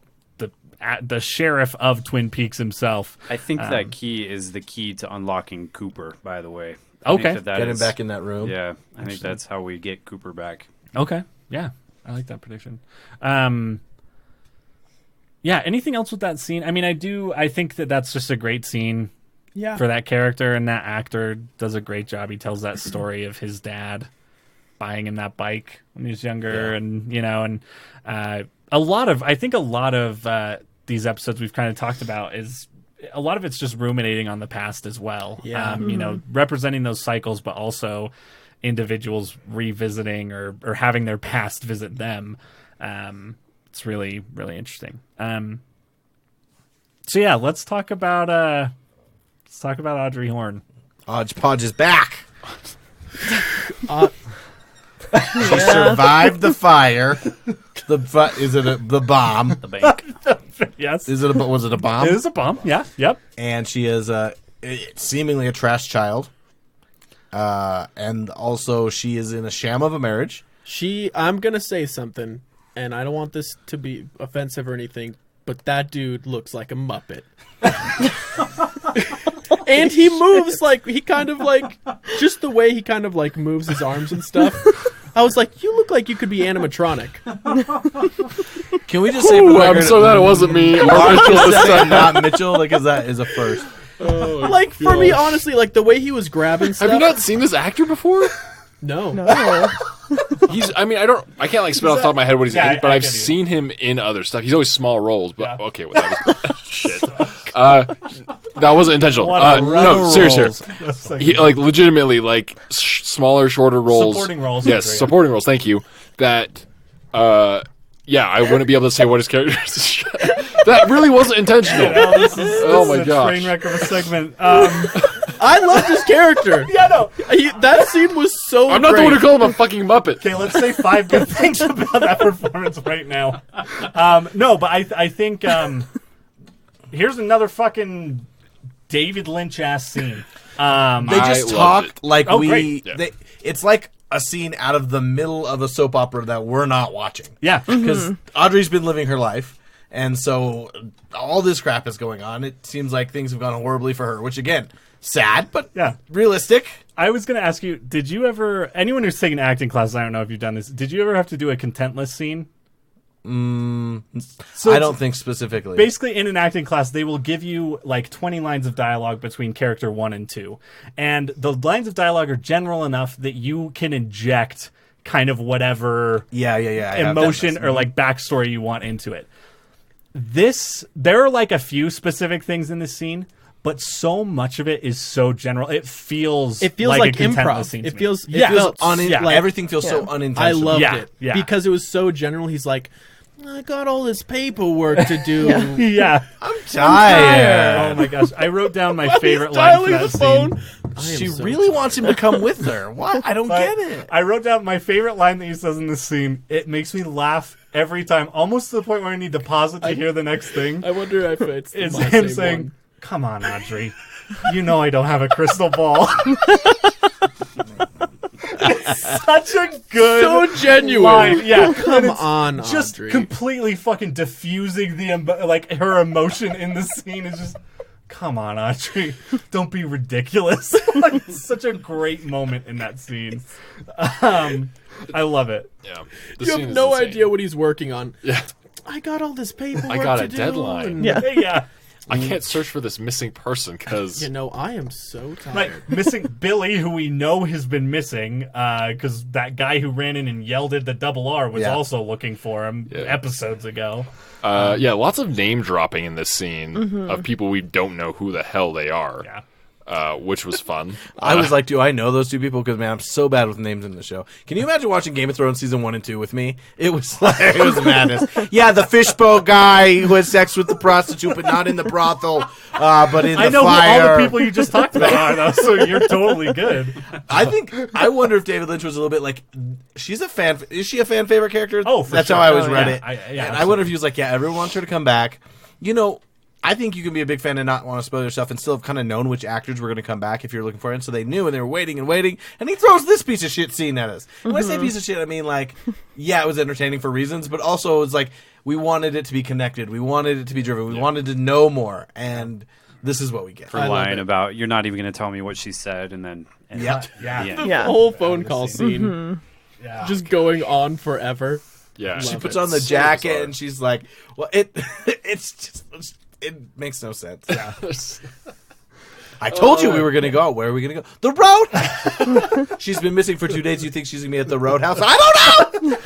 the sheriff of Twin Peaks himself. I think that key is the key to unlocking Cooper, by the way. Okay. Get him back in that room. Yeah, I think that's how we get Cooper back. Okay, yeah, I like that prediction. Yeah, anything else with that scene? I mean, I think that's just a great scene. Yeah. For that character, and that actor does a great job. He tells that story of his dad buying him that bike when he was younger, and a lot of these episodes we've kind of talked about is a lot of it's just ruminating on the past as well. Yeah. Representing those cycles, but also individuals revisiting or having their past visit them. It's really, really interesting. So yeah, let's talk about Audrey Horne. Hodge Podge is back. Uh, She survived the fire. The bomb? The bank. Yes, Was it a bomb? it is a bomb. Yeah, yep. And she is seemingly a trash child. And also she is in a sham of a marriage. I'm gonna say something, and I don't want this to be offensive or anything, but that dude looks like a Muppet. And he moves just the way he kind of like moves his arms and stuff. I was like, you look like you could be animatronic. Can we just say for the I'm record, so glad it wasn't me or Mitchell this time. not Mitchell, because that is a first. Like for me, honestly, like the way he was grabbing stuff. Have you not seen this actor before? No. I can't like spit off the top of my head what he's Yeah, in, but I I've get you. seen him in other stuff. He's always small roles, but Yeah. okay, well, that was shit. That wasn't intentional. What a run No, of seriously. roles. That's like- He like legitimately like smaller, shorter roles. Supporting roles, Yes, I agree. supporting roles. Thank you. That. I wouldn't be able to say what his character is. That really wasn't intentional. Oh my a gosh. train wreck of a segment. I loved his character. Yeah, no. That scene was so I'm not the great. one to call him a fucking Muppet. Okay, let's say 5 good things about that performance right now. No, but I think here's another fucking David Lynch ass scene. They I just loved talk it. like Oh, we. great. Yeah. It's like a scene out of the middle of a soap opera that we're not watching. Yeah, Because Audrey's been living her life, and so all this crap is going on. It seems like things have gone horribly for her, which again, sad, but Yeah. realistic. I was going to ask you, did you ever, anyone who's taken acting classes, I don't know if you've done this, did you ever have to do a contentless scene? So I don't think specifically. basically in an acting class they will give you like 20 lines of dialogue between character 1 and 2, and the lines of dialogue are general enough that you can inject kind of whatever yeah. I have emotion that. or like backstory you want into it. There are like a few specific things in this scene, but so much of it is so general. It feels like a contentless improv. scene. It to me. feels Yeah. like Everything feels so Yeah. unintentional. I loved Yeah, it yeah. because it was so general. He's like, I got all this paperwork to do. Yeah. I'm tired. Oh my gosh! I wrote down my He's favorite line dialing from the that phone. scene. She so really wants him to come with her. What? I don't But get it. I wrote down my favorite line that he says in this scene. It makes me laugh every time, almost to the point where I need to pause it to hear the next thing. I wonder if it's It's my him same saying, one. "Come on, Audrey, you know I don't have a crystal ball." Such a good, So genuine. line. Yeah, Come and it's on, just Audrey. completely fucking diffusing like her emotion in the scene is just. Come on, Audrey. Don't be ridiculous. Like, it's such a great moment in that scene. I love it. Yeah. You have no idea what he's working on. Yeah. I got all this paperwork I got to a do, deadline. and, Yeah. I can't search for this missing person because I am so tired. Like missing Billy, who we know has been missing, because that guy who ran in and yelled at the double R was Yeah. also looking for him episodes ago. lots of name dropping in this scene of people we don't know who the hell they are. Yeah. which was fun. I was like, do I know those two people? Because, man, I'm so bad with names in the show. Can you imagine watching Game of Thrones season 1 and 2 with me? It was like, it was madness. Yeah, the fishbowl guy who has sex with the prostitute, but not in the brothel, but in the fire. I know who all the people you just talked about are, though, so you're totally good. I wonder if David Lynch was a little bit like, she's a fan. Is she a fan favorite character? Oh, for That's sure. how I always Oh, read yeah. it. Yeah, and I wonder if he was like, yeah, everyone wants her to come back. You know, I think you can be a big fan and not want to spoil yourself and still have kind of known which actors were going to come back if you're looking for it. And so they knew and they were waiting, and he throws this piece of shit scene at us. And when I say piece of shit, I mean, like, yeah, it was entertaining for reasons, but also it was like, we wanted it to be connected. We wanted it to be driven. We wanted to know more. And this is what we get. For lying about, you're not even going to tell me what she said, and then... Yep. Yeah. Yeah. The whole phone call scene. Yeah. Just going on forever. Yeah, She Love puts it. on the So jacket bizarre. and she's like, well, it's just, it makes no sense. Yeah. I told you we were going to go. Where are we going to go? The Roadhouse. She's been missing for 2 days. You think she's going to be at the Roadhouse? I don't know.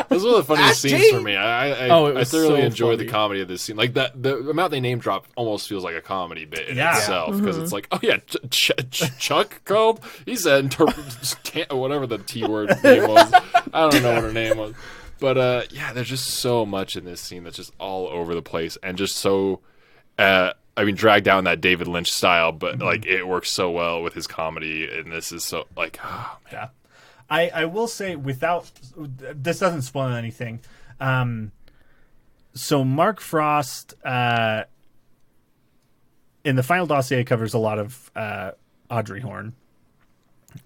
Those were the funniest Ask scenes Gene. for me. I Oh, it was thoroughly so enjoyed the funny. comedy of this scene. Like the amount they name drop almost feels like a comedy bit in Yeah. itself because it's like, oh yeah, Chuck called. He said whatever the T word name was. I don't know what her name was, but yeah, there's just so much in this scene that's just all over the place and just so. I mean, dragged down that David Lynch style, but like it works so well with his comedy, and this is so like, oh, man. Yeah. I will say, without this doesn't spoil anything. So Mark Frost in the final dossier covers a lot of Audrey Horne.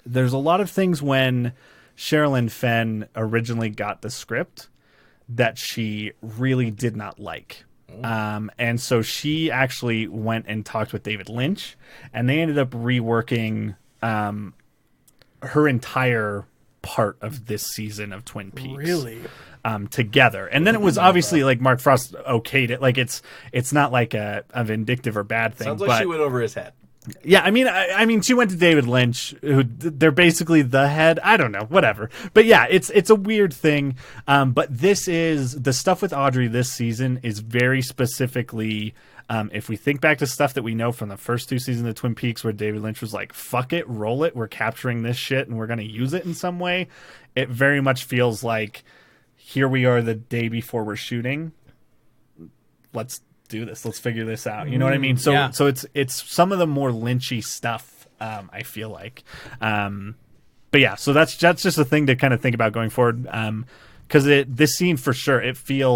There's a lot of things when Sherilyn Fenn originally got the script that she really did not like. And so she actually went and talked with David Lynch, and they ended up reworking her entire part of this season of Twin Peaks. Really? Together. And then it was obviously like Mark Frost okayed it. Like it's not like a vindictive or bad thing. Sounds like but she went over his head. yeah, I mean, she went to David Lynch, who they're basically the head. I don't know, whatever. But yeah, it's a weird thing. But this is the stuff with Audrey this season is very specifically. If we think back to stuff that we know from the first 2 seasons of Twin Peaks, where David Lynch was like, "Fuck it, roll it. We're capturing this shit, and we're going to use it in some way." It very much feels like here we are the day before we're shooting. Let's do this. Let's figure this out. You know what I mean? So Yeah. so it's some of the more Lynchy stuff. I feel like, but yeah. So that's just a thing to kind of think about going forward. Because this scene for sure it fits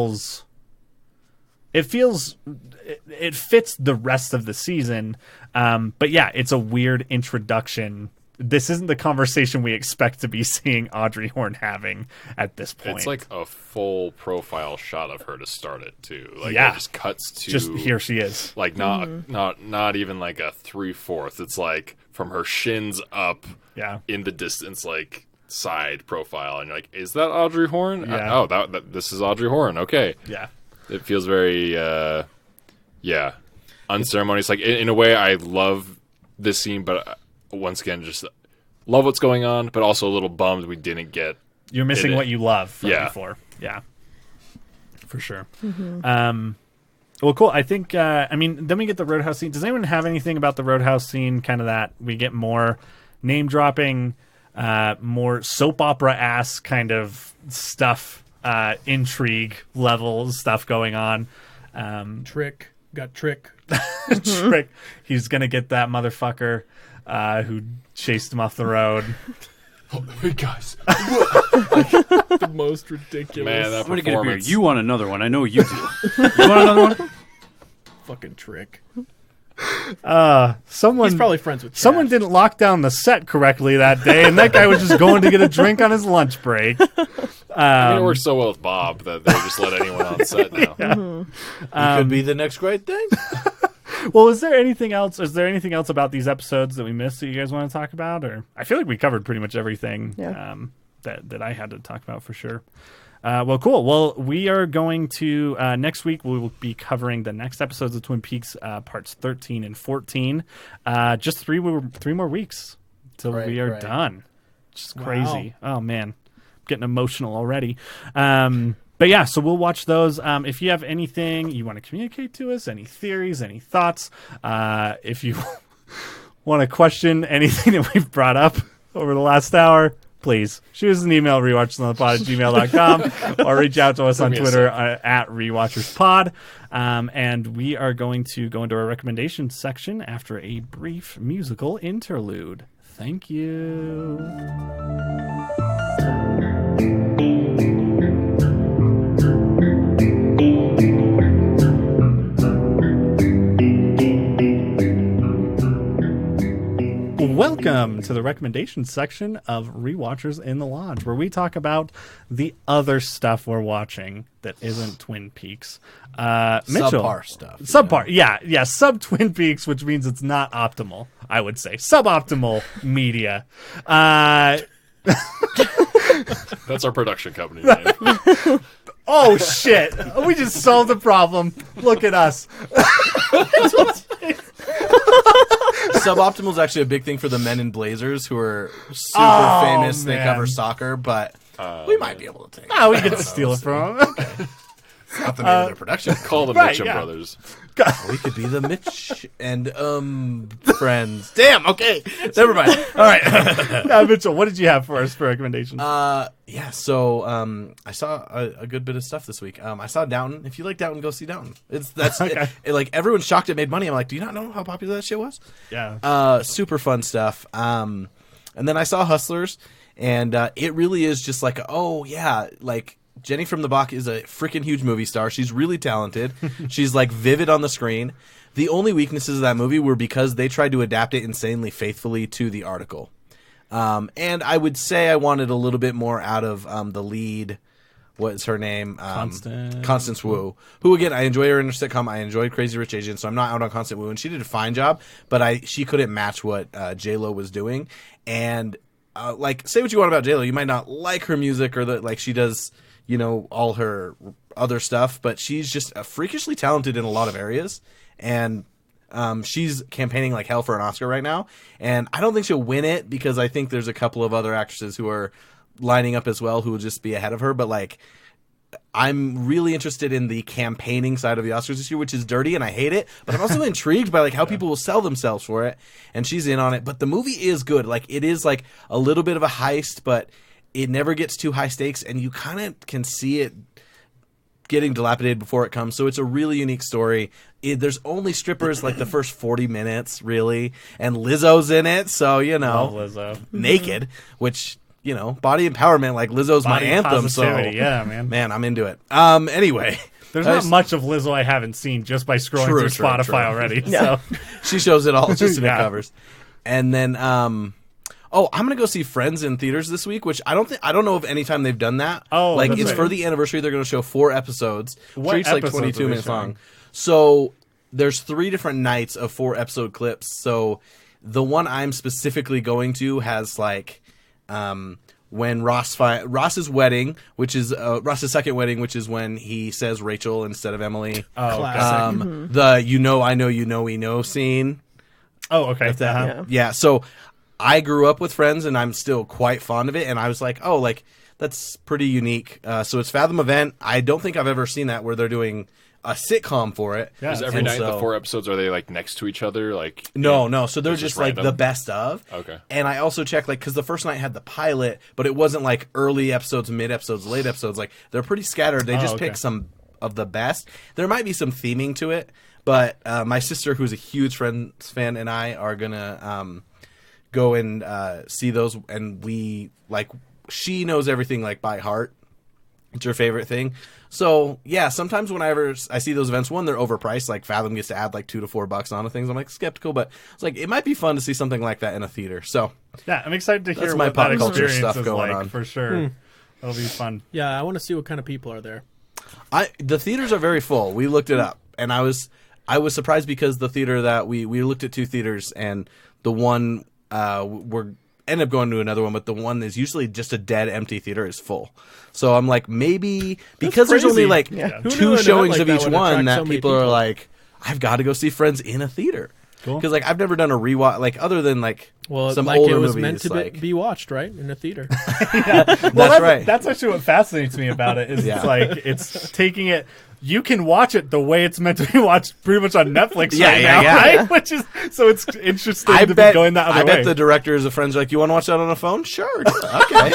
the rest of the season. But yeah, it's a weird introduction. This isn't the conversation we expect to be seeing Audrey Horne having at this point. It's like a full profile shot of her to start it too. Like Yeah. it just cuts to just here she is. like not even like a 3/4. It's like from her shins up Yeah. in the distance, like side profile, and you're like, is that Audrey Horne? Yeah. Oh, that this is Audrey Horne. Okay, Yeah. it feels very unceremonious. Like in a way, I love this scene, but once again, just love what's going on, but also a little bummed we didn't get. You're missing It- what you love from Yeah. before. Yeah. For sure. Well, cool. I think, then we get the Roadhouse scene. Does anyone have anything about the Roadhouse scene? Kind of that we get more name dropping, more soap opera-ass kind of stuff, intrigue level stuff going on. Trick. Got Trick. Trick. He's going to get that motherfucker who chased him off the road. Hey guys, The most ridiculous. man, that I'm gonna get a beer. performance. You want another one? I know you do. You want another one? Fucking Trick. Someone He's probably friends with Someone Cash. didn't lock down the set correctly that day, and that guy was just going to get a drink on his lunch break. I mean, it works so well with Bob that they just let anyone on set now. It could be the next great thing. Well, is there anything else? Is there anything else about these episodes that we missed that you guys want to talk about? Or I feel like we covered pretty much everything Yeah. that I had to talk about for sure. Well, cool. Well, we are going to next week. We will be covering the next episodes of Twin Peaks, parts 13 and 14. Just three more weeks till we are right. done. Just crazy. Oh man, I'm getting emotional already. But yeah, so we'll watch those. If you have anything you want to communicate to us, any theories, any thoughts, if you want to question anything that we've brought up over the last hour, please shoot us an email, rewatchersonthepod@gmail.com, or reach out to us on Twitter at rewatcherspod. And we are going to go into our recommendations section after a brief musical interlude. Thank you. Welcome to the recommendations section of Rewatchers in the Lodge, where we talk about the other stuff we're watching that isn't Twin Peaks. Mitchell, Subpar stuff. Subpar, yeah, sub Twin Peaks, which means it's not optimal. I would say suboptimal media. That's our production company name. Oh shit! We just solved the problem. Look at us. Suboptimal is actually a big thing for the Men in Blazers, who are super famous. Man. They cover soccer, but we might be able to take it. We could steal it from them. It's not the name of their production. Call the Right, Mitchum yeah. brothers. We could be the Mitch and friends. Damn. Okay. Never mind. All right. Mitchell, what did you have for us for recommendations? Yeah. So I saw a good bit of stuff this week. I saw Downton. If you like Downton, go see Downton. Okay. Like everyone's shocked it made money. I'm like, do you not know how popular that shit was? Yeah. Super fun stuff. And then I saw Hustlers, and it really is just like, oh yeah, like Jenny from the Bach is a freaking huge movie star. She's really talented. She's like vivid on the screen. The only weaknesses of that movie were because they tried to adapt it insanely faithfully to the article. And I would say I wanted a little bit more out of the lead. What's her name? Constance Wu. Who, again, I enjoy her in her sitcom. I enjoyed Crazy Rich Asians, so I'm not out on Constance Wu. And she did a fine job, but she couldn't match what J-Lo was doing. And like, say what you want about J-Lo. You might not like her music or like she does, all her other stuff, but she's just freakishly talented in a lot of areas. And she's campaigning like hell for an Oscar right now. And I don't think she'll win it because I think there's a couple of other actresses who are lining up as well who will just be ahead of her. But like, I'm really interested in the campaigning side of the Oscars this year, which is dirty and I hate it. But I'm also intrigued by like how people will sell themselves for it. And she's in on it. But the movie is good. Like, it is like a little bit of a heist, but it never gets too high stakes, and you kind of can see it getting dilapidated before it comes. So it's a really unique story. There's only strippers like the first 40 minutes, really, and Lizzo's in it. So, Love Lizzo. naked, which, body empowerment, like Lizzo's Body my anthem. So, positivity, yeah, man. I'm into it. Anyway. There's not much of Lizzo I haven't seen just by scrolling through Spotify already. Yeah. So. She shows it all just in Yeah. the covers. And then, I'm gonna go see Friends in theaters this week, which I don't know of any time they've done that. Oh, like that's it's right. for the anniversary. They're gonna show 4 episodes, What each like episodes 22 are they minutes showing? long. So there's 3 different nights of 4 episode clips. So the one I'm specifically going to has like when Ross's wedding, which is Ross's second wedding, which is when he says Rachel instead of Emily. Oh, Classic. The I know we know scene. Oh, okay. That, Uh-huh. yeah. So I grew up with Friends, and I'm still quite fond of it. And I was like, oh, like that's pretty unique. So it's Fathom Event. I don't think I've ever seen that where they're doing a sitcom for it. Yeah. Is every And night the so- 4 episodes, are they like next to each other? Like No. So they're It's just just like random? the best of. Okay. And I also checked because the first night had the pilot, but it wasn't like early episodes, mid episodes, late episodes. Like they're pretty scattered. They just okay. pick some of the best. There might be some theming to it, but my sister, who's a huge Friends fan, and I are gonna go and see those. And she knows everything like by heart. It's her favorite thing. So yeah, sometimes whenever I see those events, one, they're overpriced. Like Fathom gets to add like $2 to $4 onto things. I'm like skeptical, but it's like it might be fun to see something like that in a theater. So Yeah, I'm excited to hear That's my what pop that culture experience stuff is going like, on. for sure. It'll be fun. Yeah, I want to see what kind of people are there. the theaters are very full. We looked it up, and I was surprised because the theater that we looked at 2 theaters, and the one we're end up going to another one, but the one is usually just a dead empty theater is full. So I'm like, maybe because there's only crazy. like Yeah. Who knew 2 an event showings like of that each would one, attract that so many people are people? like, I've got to go see Friends in a theater. Cool. Because like I've never done a rewatch, like other than like Well, Some like it older was movie meant is to like- be watched, right, in a theater. That's right. That's actually what fascinates me about it. Is Yeah. it's like it's taking it. You can watch it the way it's meant to be watched, pretty much on Netflix Yeah, right yeah, now, yeah. right? Which is so it's interesting to be going that other I way. bet the directors of Friends are like, you want to watch that on a phone? Sure. Okay. I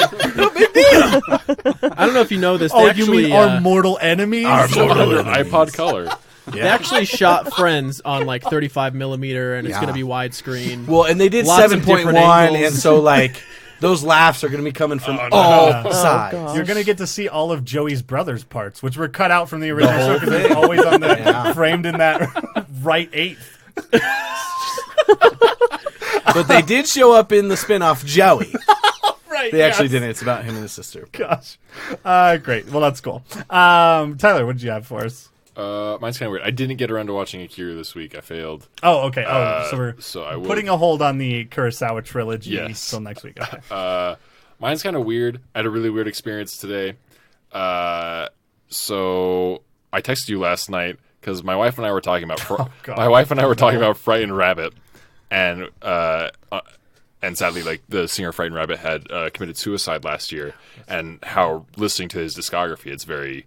don't know if you know this. They Oh, actually, you mean our mortal enemies? Under iPod Color. They actually shot Friends on like 35 millimeter, and it's Yeah. going to be widescreen. Well, and they did Lots of different 7.1, angles. and so like those laughs are going to be coming from all sides. God. You're gonna get to see all of Joey's brothers' parts, which were cut out from the original show because it's always on the framed in that right eighth. But they did show up in the spin-off Joey. Right. They actually didn't. It's about him and his sister. Gosh. Great. Well, that's cool. Tyler, what did you have for us? Mine's kind of weird. I didn't get around to watching Akira this week. I failed. Oh, okay. So we're So I will. putting a hold on the Kurosawa trilogy Yes. till next week. Okay. Mine's kind of weird. I had a really weird experience today. So I texted you last night because my wife and I were talking about Frightened Rabbit, and sadly, like the singer of Frightened Rabbit had committed suicide last year, and how listening to his discography, it's very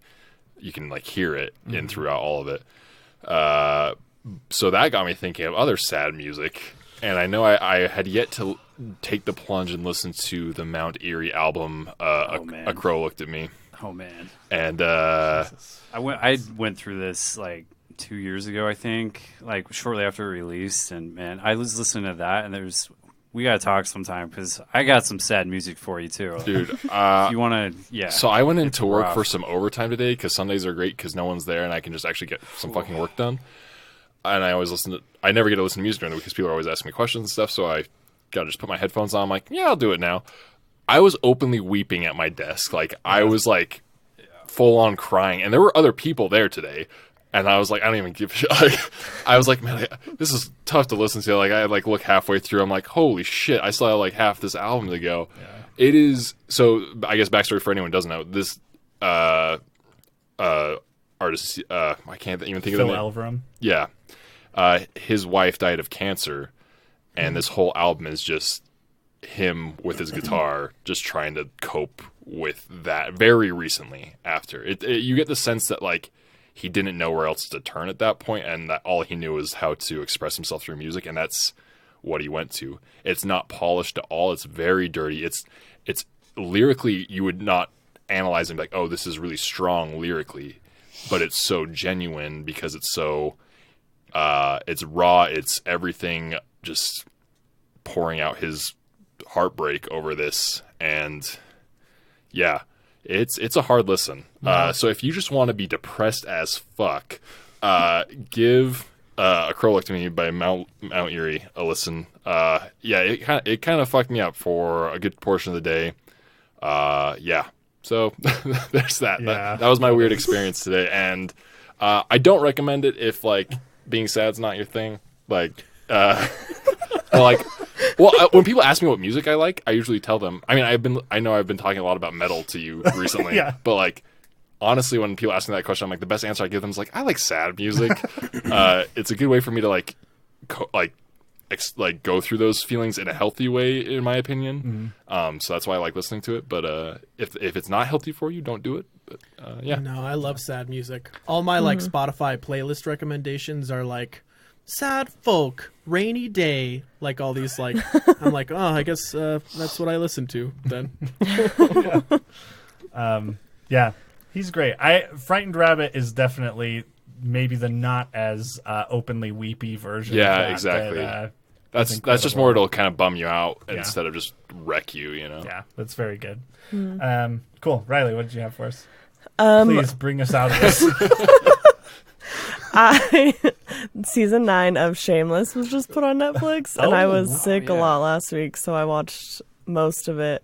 you can like hear it in throughout all of it. So that got me thinking of other sad music. And I know I had yet to take the plunge and listen to the Mount Eerie album, man. A Crow Looked at Me. Oh man, And I went through this like 2 years ago, I think, like shortly after it released, and man, I was listening to that, and we gotta talk sometime because I got some sad music for you too, dude, If you wanna, yeah. so I went into work rough. for some overtime today because Sundays are great because no one's there and I can just actually get some fucking work done. And I never get to listen to music during the week because people are always asking me questions and stuff, so I gotta just put my headphones on. I'm like, yeah, I'll do it now. I was openly weeping at my desk. Like, I was like full on crying. And there were other people there today. And I was like, I don't even give a shit. Like, I was like, man, this is tough to listen to. Like, I look halfway through. I'm like, holy shit, I still have like half this album to go. Yeah. It is, so I guess backstory for anyone who doesn't know, this artist, I can't even think of the name. Phil Elverum. Yeah. His wife died of cancer, and this whole album is just him with his guitar just trying to cope with that very recently after. You get the sense that, like, he didn't know where else to turn at that point, and that all he knew was how to express himself through music, and that's what he went to. It's not polished at all. It's very dirty. It's lyrically, you would not analyze him like, oh, this is really strong lyrically, but it's so genuine because it's so it's raw. It's everything just pouring out his heartbreak over this, and yeah, it's a hard listen. So if you just want to be depressed as fuck, give A Crow Looked at Me by Mount Eerie a listen. Yeah, it kind of fucked me up for a good portion of the day. Yeah. So there's that. Yeah. That was my weird experience today, and I don't recommend it if like being sad's not your thing. Like, when people ask me what music I like, I usually tell them. I mean, I know I've been talking a lot about metal to you recently, Yeah. but like, honestly, when people ask me that question, I'm like, the best answer I give them is like, I like sad music. It's a good way for me to like go through those feelings in a healthy way, in my opinion. So that's why I like listening to it. But if it's not healthy for you, don't do it. But yeah, No, I love sad music. All my like Spotify playlist recommendations are like sad folk, rainy day, like all these like I'm like, oh, I guess that's what I listen to then. Yeah, he's great. Frightened Rabbit is definitely maybe the not as openly weepy version. Yeah, of that, exactly. But, that's just incredible. more it'll kind of bum you out Yeah. instead of just wreck you. You know. yeah, that's very good. Cool, Riley, what did you have for us? Um, Please bring us out of this. Season 9 of Shameless was just put on Netflix, and I was sick a yeah. lot last week, so I watched most of it.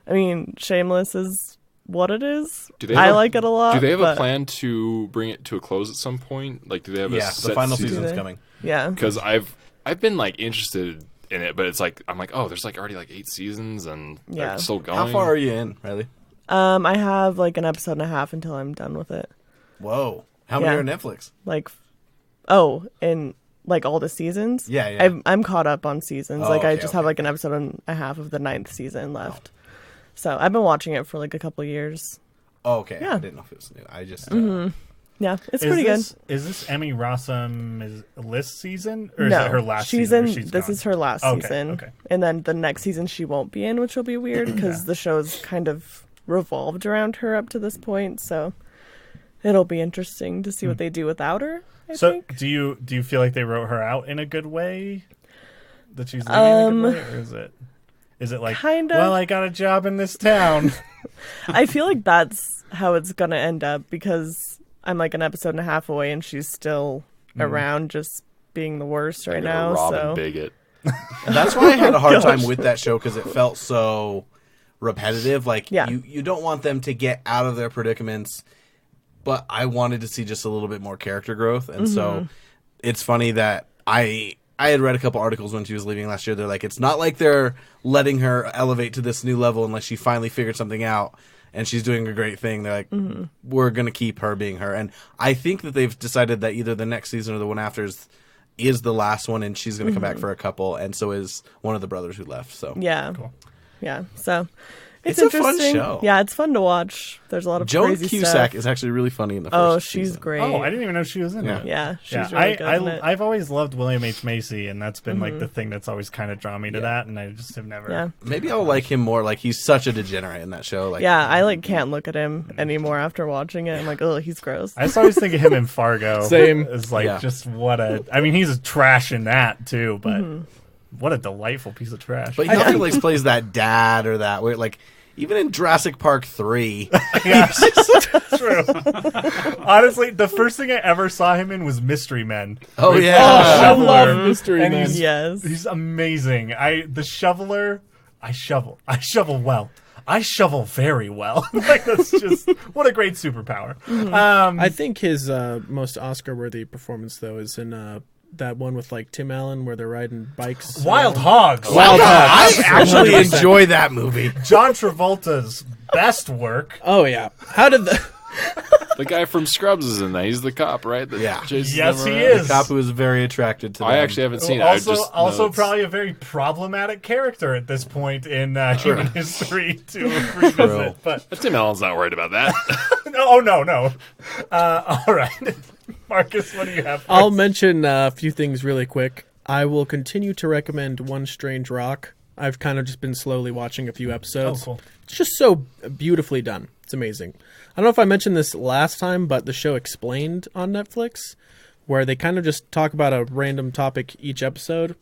I mean, Shameless is what it is. I like it a lot. Do they have a but- plan to bring it to a close at some point? Like, do they have a Yeah, set the final season? season's they? coming. Yeah. Because I've been like interested in it, but it's like I'm like, oh, there's like already like 8 seasons and Yeah. they're still going. How far are you in, Riley? I have like an episode and a half until I'm done with it. Whoa. How many Yeah. are on Netflix? Like, in like all the seasons. Yeah. I'm caught up on seasons. Oh, like I okay, just have like an episode and a half of the 9th season left. So I've been watching it for like a couple years. Oh, okay. Yeah. I didn't know if it was new. I just. Yeah, it's pretty good. Is this Emmy Rossum's list season, or is No, it her last she's season? in. She's This gone? is her last Okay, season, okay. and then the next season she won't be in, which will be weird because the show's kind of revolved around her up to this point. So it'll be interesting to see what they do without her. I So think. do you feel like they wrote her out in a good way? That she's leaving in a good way, or is it like Kind of. well, I got a job in this town? I feel like that's how it's gonna end up because I'm like an episode and a half away, and she's still around, just being the worst right now. Robin So bigot. That's why I had a hard time with that show because it felt so repetitive. Like Yeah. you don't want them to get out of their predicaments, but I wanted to see just a little bit more character growth. And so it's funny that I had read a couple articles when she was leaving last year. They're like, it's not like they're letting her elevate to this new level unless she finally figured something out and she's doing a great thing. They're like, we're going to keep her being her. And I think that they've decided that either the next season or the one after is the last one, and she's going to come back for a couple, and so is one of the brothers who left. So yeah, Cool. yeah. So It's a fun interesting. show. Yeah, it's fun to watch. There's a lot of Joan crazy Cusack stuff. is actually really funny in the first Oh, she's season. great. Oh, I didn't even know she was in it. Yeah, she's Yeah, really good in it. I've always loved William H. Macy, and that's been like the thing that's always kind of drawn me to that, and I just have never. Yeah. Maybe I'll like him more. Like, he's such a degenerate in that show. Like, Yeah, I like can't look at him anymore after watching it. I'm like, oh, he's gross. I just always think of him in Fargo. Same. As like Yeah. just what a. I mean, he's a trash in that too, but what a delightful piece of trash. But he often like plays that dad or that weird, like, even in Jurassic Park 3. Yeah, true. Honestly, the first thing I ever saw him in was Mystery Men. Oh, With yeah. Paul I Shoveler, love Mystery and Men. he's- Yes. He's amazing. The shoveler. I shovel well. I shovel very well. Like, that's just what a great superpower. I think his most Oscar-worthy performance, though, is in that one with like Tim Allen where they're riding bikes. Wild Hogs. Wild Hogs. I actually 100%. enjoy that movie. John Travolta's best work. Oh yeah. How did the? The guy from Scrubs is in that. He's the cop, right? That Yeah. chases Yes, them he around. is. The cop who is very attracted to them. I actually haven't seen it. I just know Also, it's- probably a very problematic character at this point in human history to revisit. But Tim Allen's not worried about that. no. All right, Marcus, what do you have? I'll mention a few things really quick. I will continue to recommend One Strange Rock. I've kind of just been slowly watching a few episodes. Oh, cool. It's just so beautifully done. It's amazing. I don't know if I mentioned this last time, but the show Explained on Netflix, where they kind of just talk about a random topic each episode.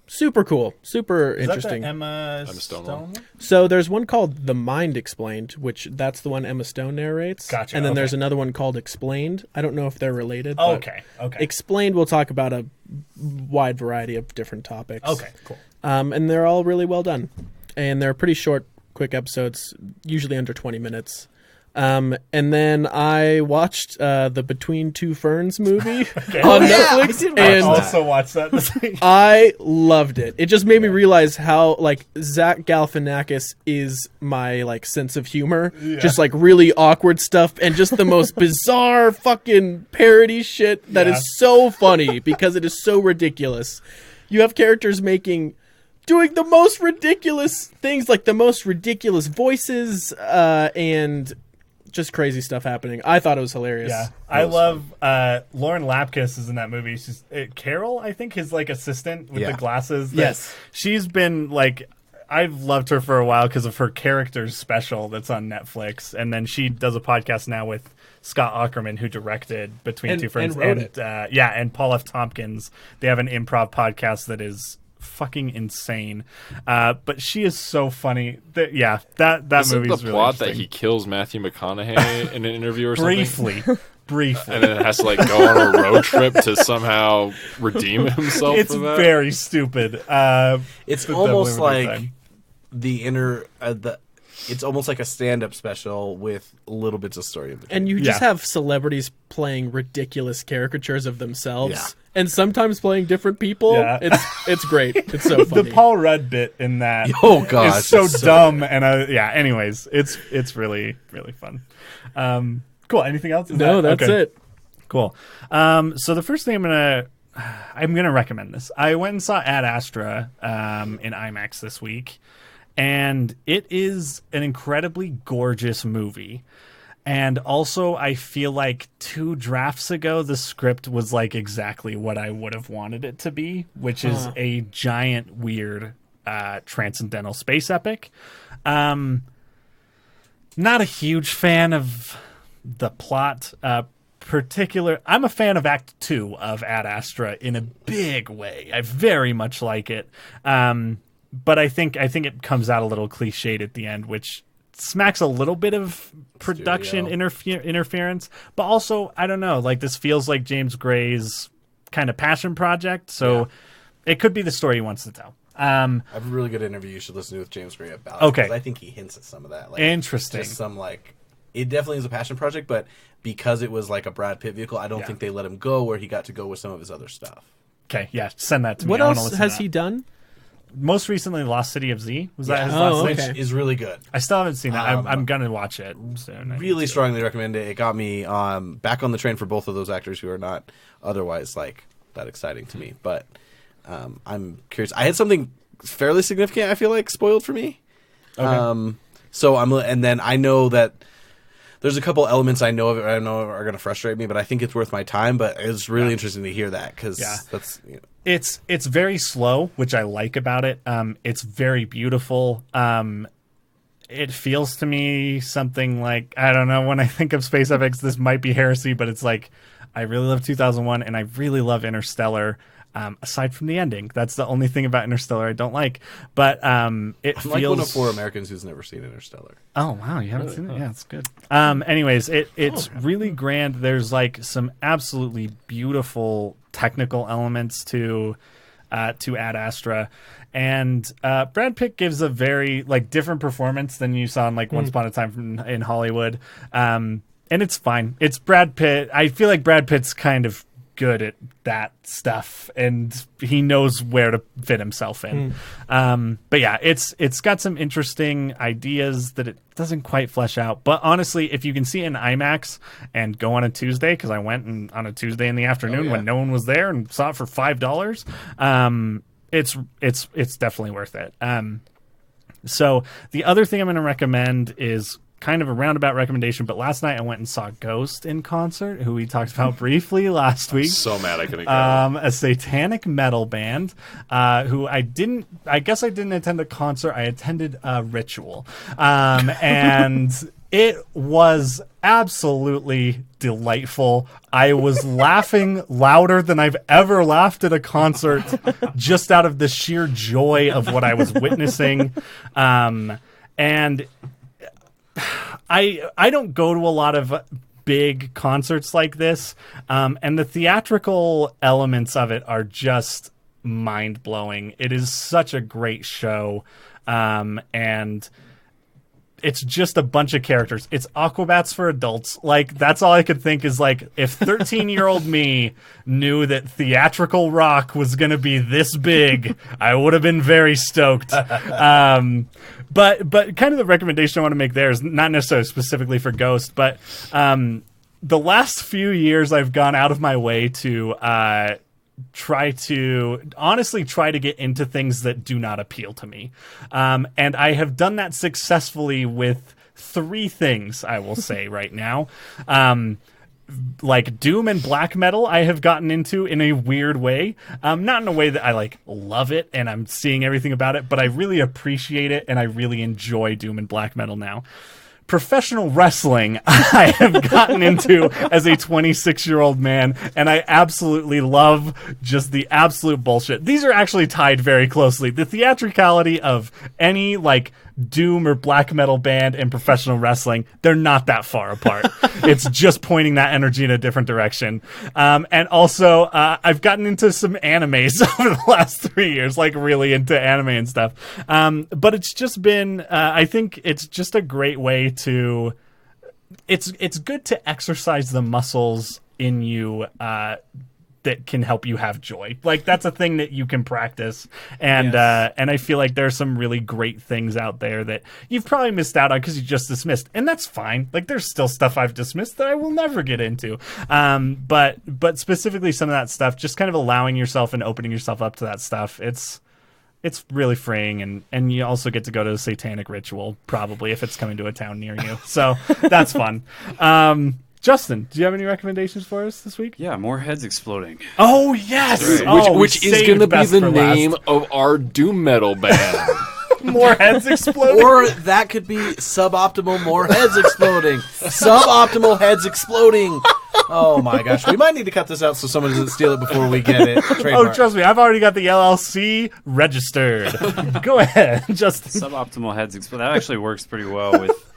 Super cool. Super Is interesting. that the Emma Stone Stone one? one? So there's one called The Mind Explained, which that's the one Emma Stone narrates. Gotcha, And then okay. there's another one called Explained. I don't know if they're related. but Okay. Explained will talk about a wide variety of different topics. Okay, cool. And they're all really well done. And they're pretty short, quick episodes, usually under 20 minutes. And then I watched the Between Two Ferns movie on Netflix. I And also watched that this week. I loved it. It just made me realize how like Zach Galifianakis is my like sense of humor. Just like really awkward stuff and just the most bizarre fucking parody shit that Yeah. is so funny because it is so ridiculous. You have characters doing the most ridiculous things, like the most ridiculous voices, and just crazy stuff happening. I thought it was hilarious. Yeah, I love Lauren Lapkus is in that movie. She's Carol, I think, his like assistant with Yeah. the glasses. Yes. She's been like, I've loved her for a while because of her characters special that's on Netflix, and then she does a podcast now with Scott Aukerman, who directed Between And- Two Ferns, and wrote it. and Paul F. Tompkins. They have an improv podcast that is fucking insane, but she is so funny. That Isn't movie's the really plot that interesting. he kills Matthew McConaughey in an interview or something? briefly. And then has to like go on a road trip to somehow redeem himself It's for that? very stupid. It's but almost definitely a good like time. it's almost like a stand-up special with little bits of story in between. And you just Yeah. have celebrities playing ridiculous caricatures of themselves, Yeah. and sometimes playing different people. Yeah. It's great. It's so funny. The Paul Rudd bit in that Oh, gosh, is so it's so dumb, and anyways, it's really really fun. Cool. Anything else? No, that's Okay. it. Cool. So the first thing I'm gonna I'm going to recommend this. I went and saw Ad Astra in IMAX this week, and it is an incredibly gorgeous movie. And also, I feel like 2 drafts ago, the script was like exactly what I would have wanted it to be, which is a giant, weird, transcendental space epic. Not a huge fan of the plot. I'm a fan of Act 2 of Ad Astra in a big way. I very much like it. But I think it comes out a little cliched at the end, which smacks a little bit of production interference, but also I don't know, like this feels like James Gray's kind of passion project, so it could be the story he wants to tell. I have a really good interview you should listen to with James Gray about okay, because I think he hints at some of that. Like, interesting. Just some it definitely is a passion project, but because it was like a Brad Pitt vehicle, I don't think they let him go where he got to go with some of his other stuff. Okay, yeah, send that to me. What I wanna else listen has to that. he done? Most recently, Lost City of Z. Was that his Yeah. last Which thing? is really good. I still haven't seen that. I'm gonna watch it soon. Really strongly recommend it. It got me back on the train for both of those actors who are not otherwise like that exciting to me. But I'm curious. I had something fairly significant, I feel like, spoiled for me. Okay. And then I know that there's a couple elements I know are going to frustrate me, but I think it's worth my time. But it's really interesting to hear that because that's it's very slow, which I like about it. It's very beautiful. It feels to me something like, I don't know, when I think of space epics, this might be heresy, but it's like I really love 2001 and I really love Interstellar. Aside from the ending, that's the only thing about Interstellar I don't like. But I'm like one of 4 Americans who's never seen Interstellar. Oh wow, you haven't seen it? Yeah, it's good. Anyways, it's really grand. There's like some absolutely beautiful technical elements to Ad Astra, and Brad Pitt gives a very like different performance than you saw in like Once Upon a Time in Hollywood. And it's fine. It's Brad Pitt. I feel like Brad Pitt's kind of good at that stuff and he knows where to fit himself in. But yeah, it's got some interesting ideas that it doesn't quite flesh out, but honestly, if you can see it in IMAX and go on a Tuesday, because I went on a Tuesday in the afternoon when no one was there and saw it for $5, it's definitely worth it. So the other thing I'm going to recommend is kind of a roundabout recommendation, but last night I went and saw Ghost in concert, who we talked about briefly last week. So mad I couldn't go. A satanic metal band, who I guess I didn't attend a concert. I attended a ritual. And it was absolutely delightful. I was laughing louder than I've ever laughed at a concert, just out of the sheer joy of what I was witnessing. And I don't go to a lot of big concerts like this, and the theatrical elements of it are just mind-blowing. It is such a great show, and it's just a bunch of characters. It's Aquabats for adults. Like, that's all I could think is, like, if 13-year-old me knew that theatrical rock was going to be this big, I would have been very stoked. But kind of the recommendation I want to make there is not necessarily specifically for Ghost, but the last few years I've gone out of my way to try to get into things that do not appeal to me. And I have done that successfully with 3 things, I will say right now. Like doom and black metal I have gotten into in a weird way. Not in a way that I like love it and I'm seeing everything about it, but I really appreciate it and I really enjoy doom and black metal now. Professional wrestling I have gotten into as a 26-year-old man, and I absolutely love just the absolute bullshit. These are actually tied very closely. The theatricality of any like doom or black metal band and professional wrestling, they're not that far apart. It's just pointing that energy in a different direction. And also, I've gotten into some animes over the last 3 years, like really into anime and stuff. But it's just been, I think it's just a great way to, it's good to exercise the muscles in you, that that can help you have joy. Like that's a thing that you can practice. And Yes. and I feel like there's some really great things out there that you've probably missed out on because you just dismissed. And that's fine. Like there's still stuff I've dismissed that I will never get into. But specifically some of that stuff, just kind of allowing yourself and opening yourself up to that stuff. It's really freeing, and you also get to go to a satanic ritual, probably, if it's coming to a town near you. So that's fun. Justin, do you have any recommendations for us this week? Yeah, more heads exploding. Oh, yes! Right. Oh, which is saved going to be best the for name last. of our doom metal band. More heads exploding? Or that could be suboptimal, more heads exploding. Suboptimal heads exploding. Oh my gosh. We might need to cut this out so someone doesn't steal it before we get it. Oh, Trademark. trust me, I've already got the LLC registered. Go ahead, Justin. Suboptimal heads explode. That actually works pretty well with.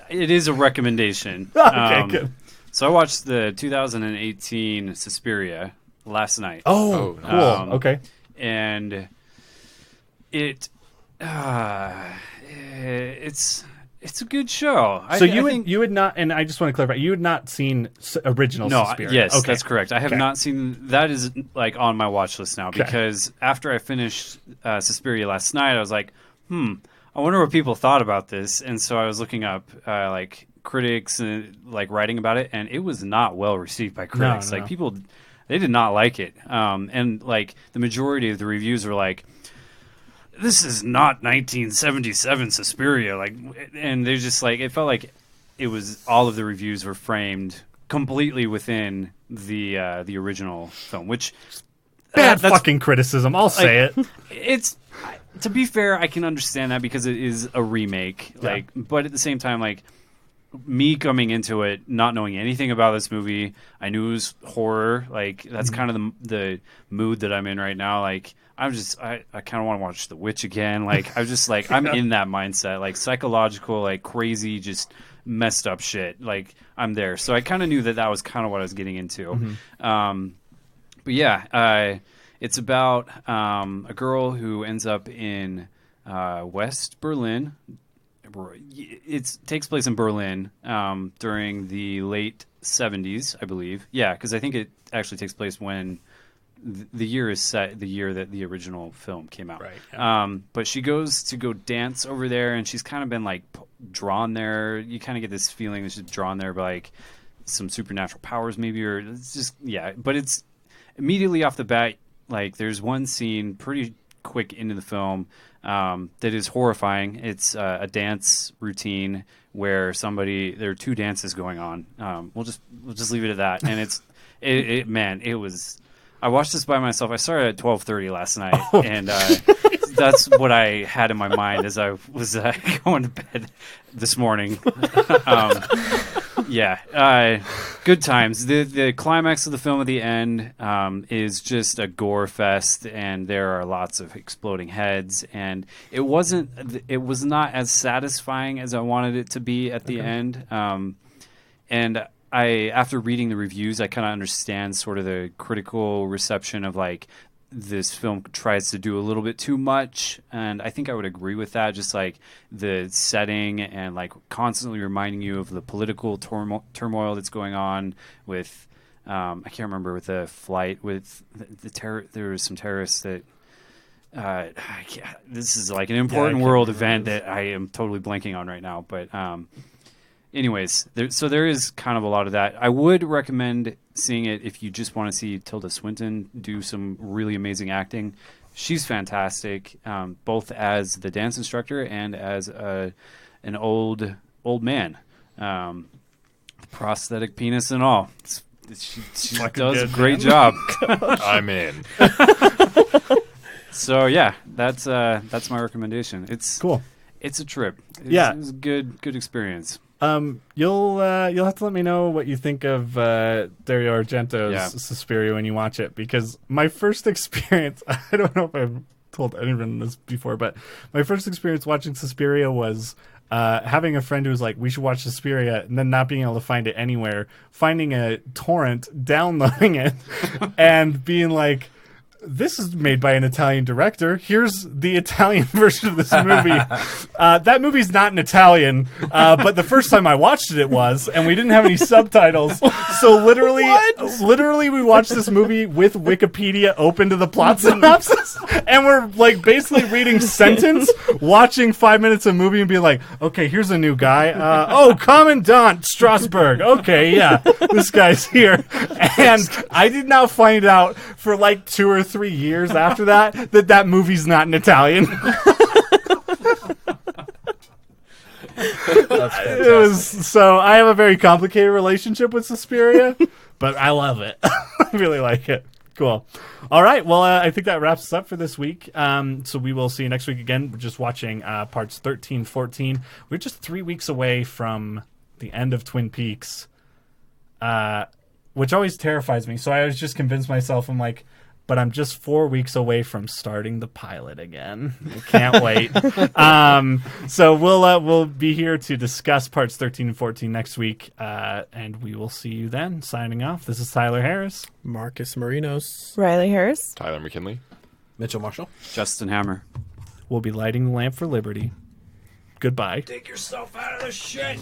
It is a recommendation. Okay, good. So I watched the 2018 Suspiria last night. Oh, cool. Okay. And it's a good show. So you had not, and I just want to clarify, you had not seen original Suspiria. Yes, Okay. that's correct. I have not seen that. Is like on my watch list now because after I finished Suspiria last night, I was like, I wonder what people thought about this, and so I was looking up like critics and like writing about it, and it was not well received by critics. No. Like people, they did not like it, and like the majority of the reviews were like, this is not 1977 Suspiria, like, and they're just like, it felt like it was all of the reviews were framed completely within the original film, which Bad that's fucking criticism, I'll say it. It's, to be fair, I can understand that because it is a remake, like, but at the same time, like, me coming into it not knowing anything about this movie, I knew it was horror, like that's kind of the mood that I'm in right now, like. I kind of want to watch The Witch again. Like, I'm just like, I'm in that mindset, like psychological, like crazy, just messed up shit. Like, I'm there. So I kind of knew that was kind of what I was getting into. But yeah, it's about a girl who ends up in West Berlin. It takes place in Berlin during the late 70s, I believe. Yeah, because I think it actually takes place when the year is set, the year that the original film came out. Right. Yeah. But she goes to go dance over there, and she's kind of been like drawn there. You kind of get this feeling that she's drawn there by like some supernatural powers, maybe, or it's just But it's immediately off the bat, like there's one scene pretty quick into the film that is horrifying. It's a dance routine where there are two dances going on. We'll just leave it at that, and it was. I watched this by myself. I started at 12:30 last night, and that's what I had in my mind as I was going to bed this morning. Good times. The climax of the film at the end is just a gore fest, and there are lots of exploding heads. And it was not as satisfying as I wanted it to be at the end. And after reading the reviews, I kind of understand sort of the critical reception of like this film tries to do a little bit too much, and I think I would agree with that. Just like the setting and like constantly reminding you of the political turmoil that's going on with I can't remember with the flight with the terror. There was some terrorists that. This is like an important world event that I am totally blanking on right now, but. Anyways, there is kind of a lot of that. I would recommend seeing it if you just want to see Tilda Swinton do some really amazing acting. She's fantastic, both as the dance instructor and as an old man, prosthetic penis and all. She does a great job. I'm in. So yeah, that's my recommendation. It's Cool. It's a trip. It's a good experience. You'll have to let me know what you think of Dario Argento's Suspiria when you watch it, because my first experience, I don't know if I've told anyone this before, but my first experience watching Suspiria was having a friend who was like, we should watch Suspiria, and then not being able to find it anywhere, finding a torrent, downloading it, and being like, this is made by an Italian director. Here's the Italian version of this movie. That movie's not in Italian, but the first time I watched it was, and we didn't have any subtitles. So literally we watched this movie with Wikipedia open to the plot synopsis, and we're like basically reading sentence, watching 5 minutes of movie and being like, okay, here's a new guy. Commandant Strasbourg. Okay, yeah, this guy's here. And I did not find out for like 2 or 3 years after that movie's not in Italian. It was so I have a very complicated relationship with Suspiria, but I love it. I really like it. Cool. All right. Well, I think that wraps us up for this week. So we will see you next week again. We're just watching parts 13, 14. We're just 3 weeks away from the end of Twin Peaks, which always terrifies me. So I was just convinced myself, I'm like, but I'm just 4 weeks away from starting the pilot again. I can't wait. So we'll be here to discuss parts 13 and 14 next week, and we will see you then. Signing off. This is Tyler Harris, Marcus Marinos, Riley Harris, Tyler McKinley, Mitchell Marshall, Justin Hammer. We'll be lighting the lamp for liberty. Goodbye. Take yourself out of the shit.